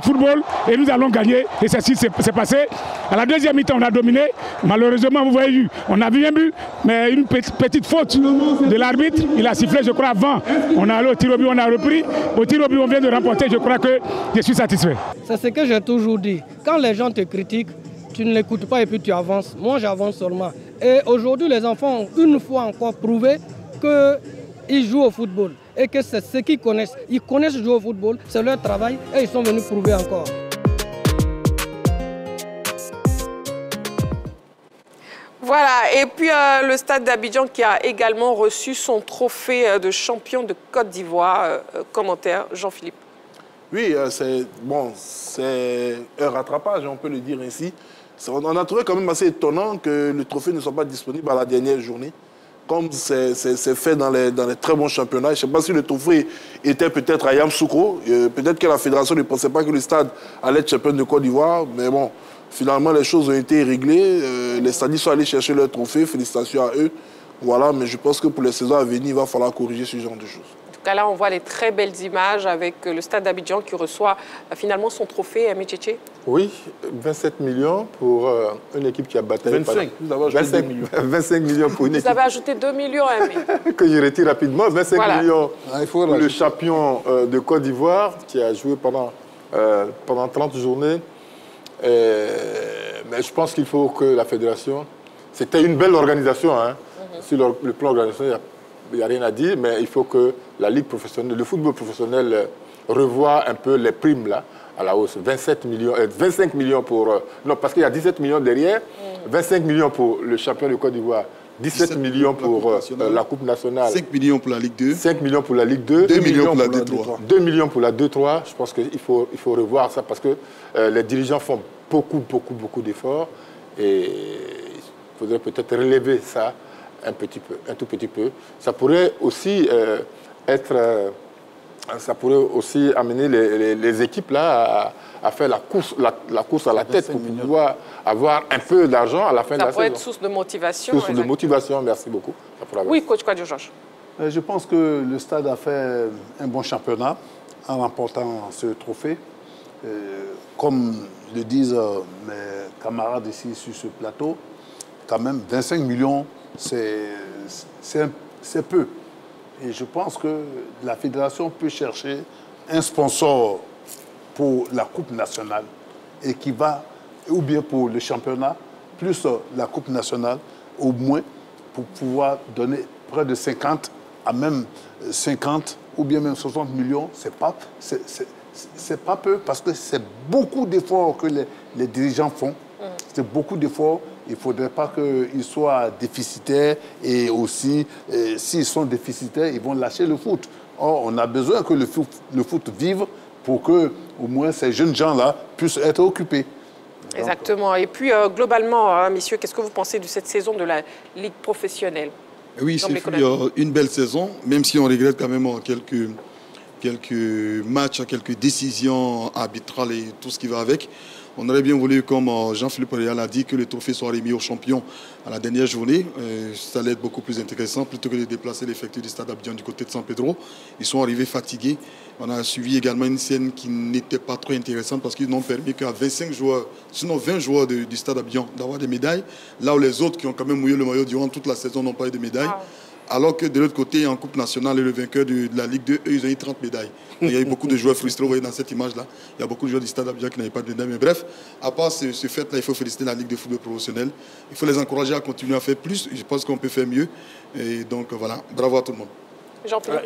football et nous allons gagner. Et ceci s'est passé. À la deuxième mi-temps, on a dominé. Malheureusement, vous voyez, on a bien vu, mais une petite faute de l'arbitre. Il a sifflé, je crois, avant. On est allé au tir au but, on a repris. Au tir au but, on vient de remporter. Je crois que je suis satisfait. C'est ce que j'ai toujours dit. Quand les gens te critiquent, tu ne l'écoutes pas et puis tu avances. Moi, j'avance seulement. Et aujourd'hui, les enfants ont une fois encore prouvé qu'ils jouent au football et que c'est ce qu'ils connaissent. Ils connaissent jouer au football, c'est leur travail et ils sont venus prouver encore. Voilà, et puis le Stade d'Abidjan qui a également reçu son trophée de champion de Côte d'Ivoire. Commentaire, Jean-Philippe. Oui, c'est un rattrapage, on peut le dire ainsi. On a trouvé quand même assez étonnant que le trophée ne soit pas disponible à la dernière journée. comme c'est fait dans les très bons championnats. Je ne sais pas si le trophée était peut-être à Yamoussoukro. Peut-être que la fédération ne pensait pas que le stade allait être champion de Côte d'Ivoire. Mais bon, finalement, les choses ont été réglées. Les stadiers sont allés chercher leur trophée. Félicitations à eux. Voilà, mais je pense que pour les saisons à venir, il va falloir corriger ce genre de choses. Là, on voit les très belles images avec le stade d'Abidjan qui reçoit finalement son trophée, Métchéché. Oui, 27 millions pour une équipe qui a battu... 25, vous avez ajouté 2 millions. 25 millions pour une équipe... Vous avez ajouté 2 millions, que je retire rapidement. 25 millions pour le champion de Côte d'Ivoire qui a joué pendant 30 journées. Mais je pense qu'il faut que la fédération... C'était une belle organisation, hein. Sur le plan organisationnel, il n'y a rien à dire, mais il faut que la Ligue professionnelle, le football professionnel revoie un peu les primes là, à la hausse. 25 millions pour... non, parce qu'il y a 17 millions derrière. 25 millions pour le champion de Côte d'Ivoire. 17 millions pour la Coupe nationale. 5 millions pour la Ligue 2. 5 millions pour la Ligue 2. 2 millions pour la 2-3. 2 millions pour la 2-3. Je pense qu'il faut revoir ça parce que les dirigeants font beaucoup d'efforts. Et il faudrait peut-être relever ça un tout petit peu. Ça pourrait aussi ça pourrait aussi amener les équipes là à faire la course à la tête pour pouvoir avoir un peu d'argent à la fin de la saison. Ça pourrait être source de motivation. Source de motivation, merci beaucoup. Oui, coach Kouadio-Georges. Je pense que le Stade a fait un bon championnat en remportant ce trophée. Comme le disent mes camarades ici sur ce plateau, quand même 25 millions, c'est peu. Et je pense que la fédération peut chercher un sponsor pour la Coupe nationale et qui va, ou bien pour le championnat, plus la Coupe nationale, au moins, pour pouvoir donner près de 50 à même 50 ou bien même 60 millions. C'est pas peu parce que c'est beaucoup d'efforts que les dirigeants font. C'est beaucoup d'efforts. Il ne faudrait pas qu'ils soient déficitaires et aussi, s'ils sont déficitaires, ils vont lâcher le foot. Or, on a besoin que le foot vive pour que, au moins, ces jeunes gens-là puissent être occupés. Exactement. Et puis, globalement, hein, messieurs, qu'est-ce que vous pensez de cette saison de la Ligue professionnelle? Oui, c'est une belle saison, même si on regrette quand même quelques matchs, quelques décisions arbitrales et tout ce qui va avec. On aurait bien voulu, comme Jean-Philippe Réal a dit, que le trophée soit remis aux champions à la dernière journée. Ça allait être beaucoup plus intéressant, plutôt que de déplacer l'effectif du stade Abidjan du côté de San Pedro. Ils sont arrivés fatigués. On a suivi également une scène qui n'était pas trop intéressante parce qu'ils n'ont permis qu'à 25 joueurs, sinon 20 joueurs du stade Abidjan d'avoir des médailles. Là où les autres qui ont quand même mouillé le maillot durant toute la saison n'ont pas eu de médailles. Alors que de l'autre côté, en Coupe nationale, le vainqueur de la Ligue 2, eux, ils ont eu 30 médailles. Il y a eu beaucoup de joueurs frustrés, vous voyez dans cette image-là. Il y a beaucoup de joueurs du Stade Abidjan qui n'avaient pas de médailles. Mais bref, à part ce fait-là, il faut féliciter la Ligue de football professionnel. Il faut les encourager à continuer à faire plus. Je pense qu'on peut faire mieux. Et donc voilà, bravo à tout le monde.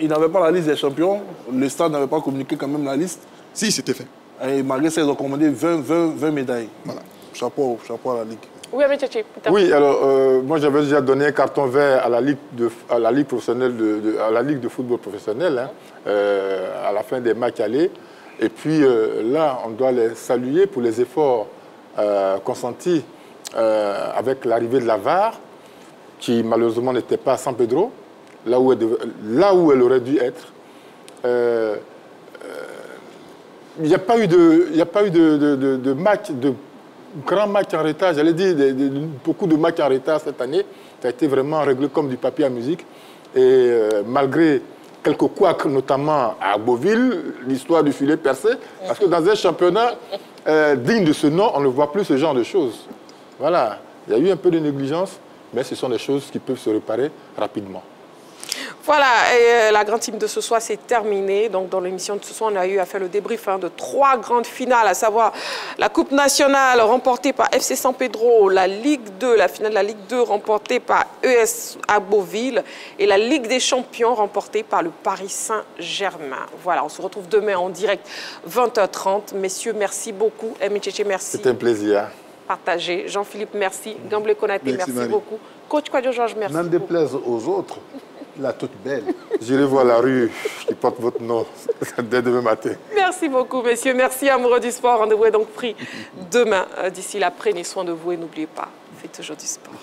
Ils n'avaient pas la liste des champions. Le Stade n'avait pas communiqué quand même la liste. Si, c'était fait. Et malgré ça, ils ont commandé 20 médailles. Voilà. Chapeau à la Ligue. Oui, Métchéché. Oui, alors moi j'avais déjà donné un carton vert à la Ligue professionnelle, à la Ligue de football professionnel, hein, à la fin des matchs allés. Et puis là, on doit les saluer pour les efforts consentis avec l'arrivée de la VAR, qui malheureusement n'était pas à San Pedro, là où elle aurait dû être. Il n'y a pas eu de match, de grand match en retard. J'allais dire beaucoup de matchs en retard cette année. Ça a été vraiment réglé comme du papier à musique. Et malgré quelques couacs, notamment à Beauville, l'histoire du filet percé, parce que dans un championnat digne de ce nom, on ne voit plus ce genre de choses. Voilà. Il y a eu un peu de négligence, mais ce sont des choses qui peuvent se réparer rapidement. Voilà, et la grande team de ce soir, c'est terminé. Donc, dans l'émission de ce soir, on a eu à faire le débrief de 3 grandes finales, à savoir la Coupe nationale remportée par FC San Pedro, la Ligue 2, la finale de la Ligue 2 remportée par ES à Beauville et la Ligue des champions remportée par le Paris Saint-Germain. Voilà, on se retrouve demain en direct, 20h30. Messieurs, merci beaucoup. Métchéché, merci. C'était un plaisir. Partagé. Jean-Philippe, merci. Gamble Konaté, merci beaucoup. Coach Kouadio-Georges, merci. Même déplaise aux autres. La toute belle. J'irai voir la rue qui porte votre nom dès demain matin. Merci beaucoup, messieurs. Merci, amoureux du sport. Rendez-vous est donc pris demain. D'ici là, prenez soin de vous et n'oubliez pas, faites toujours du sport.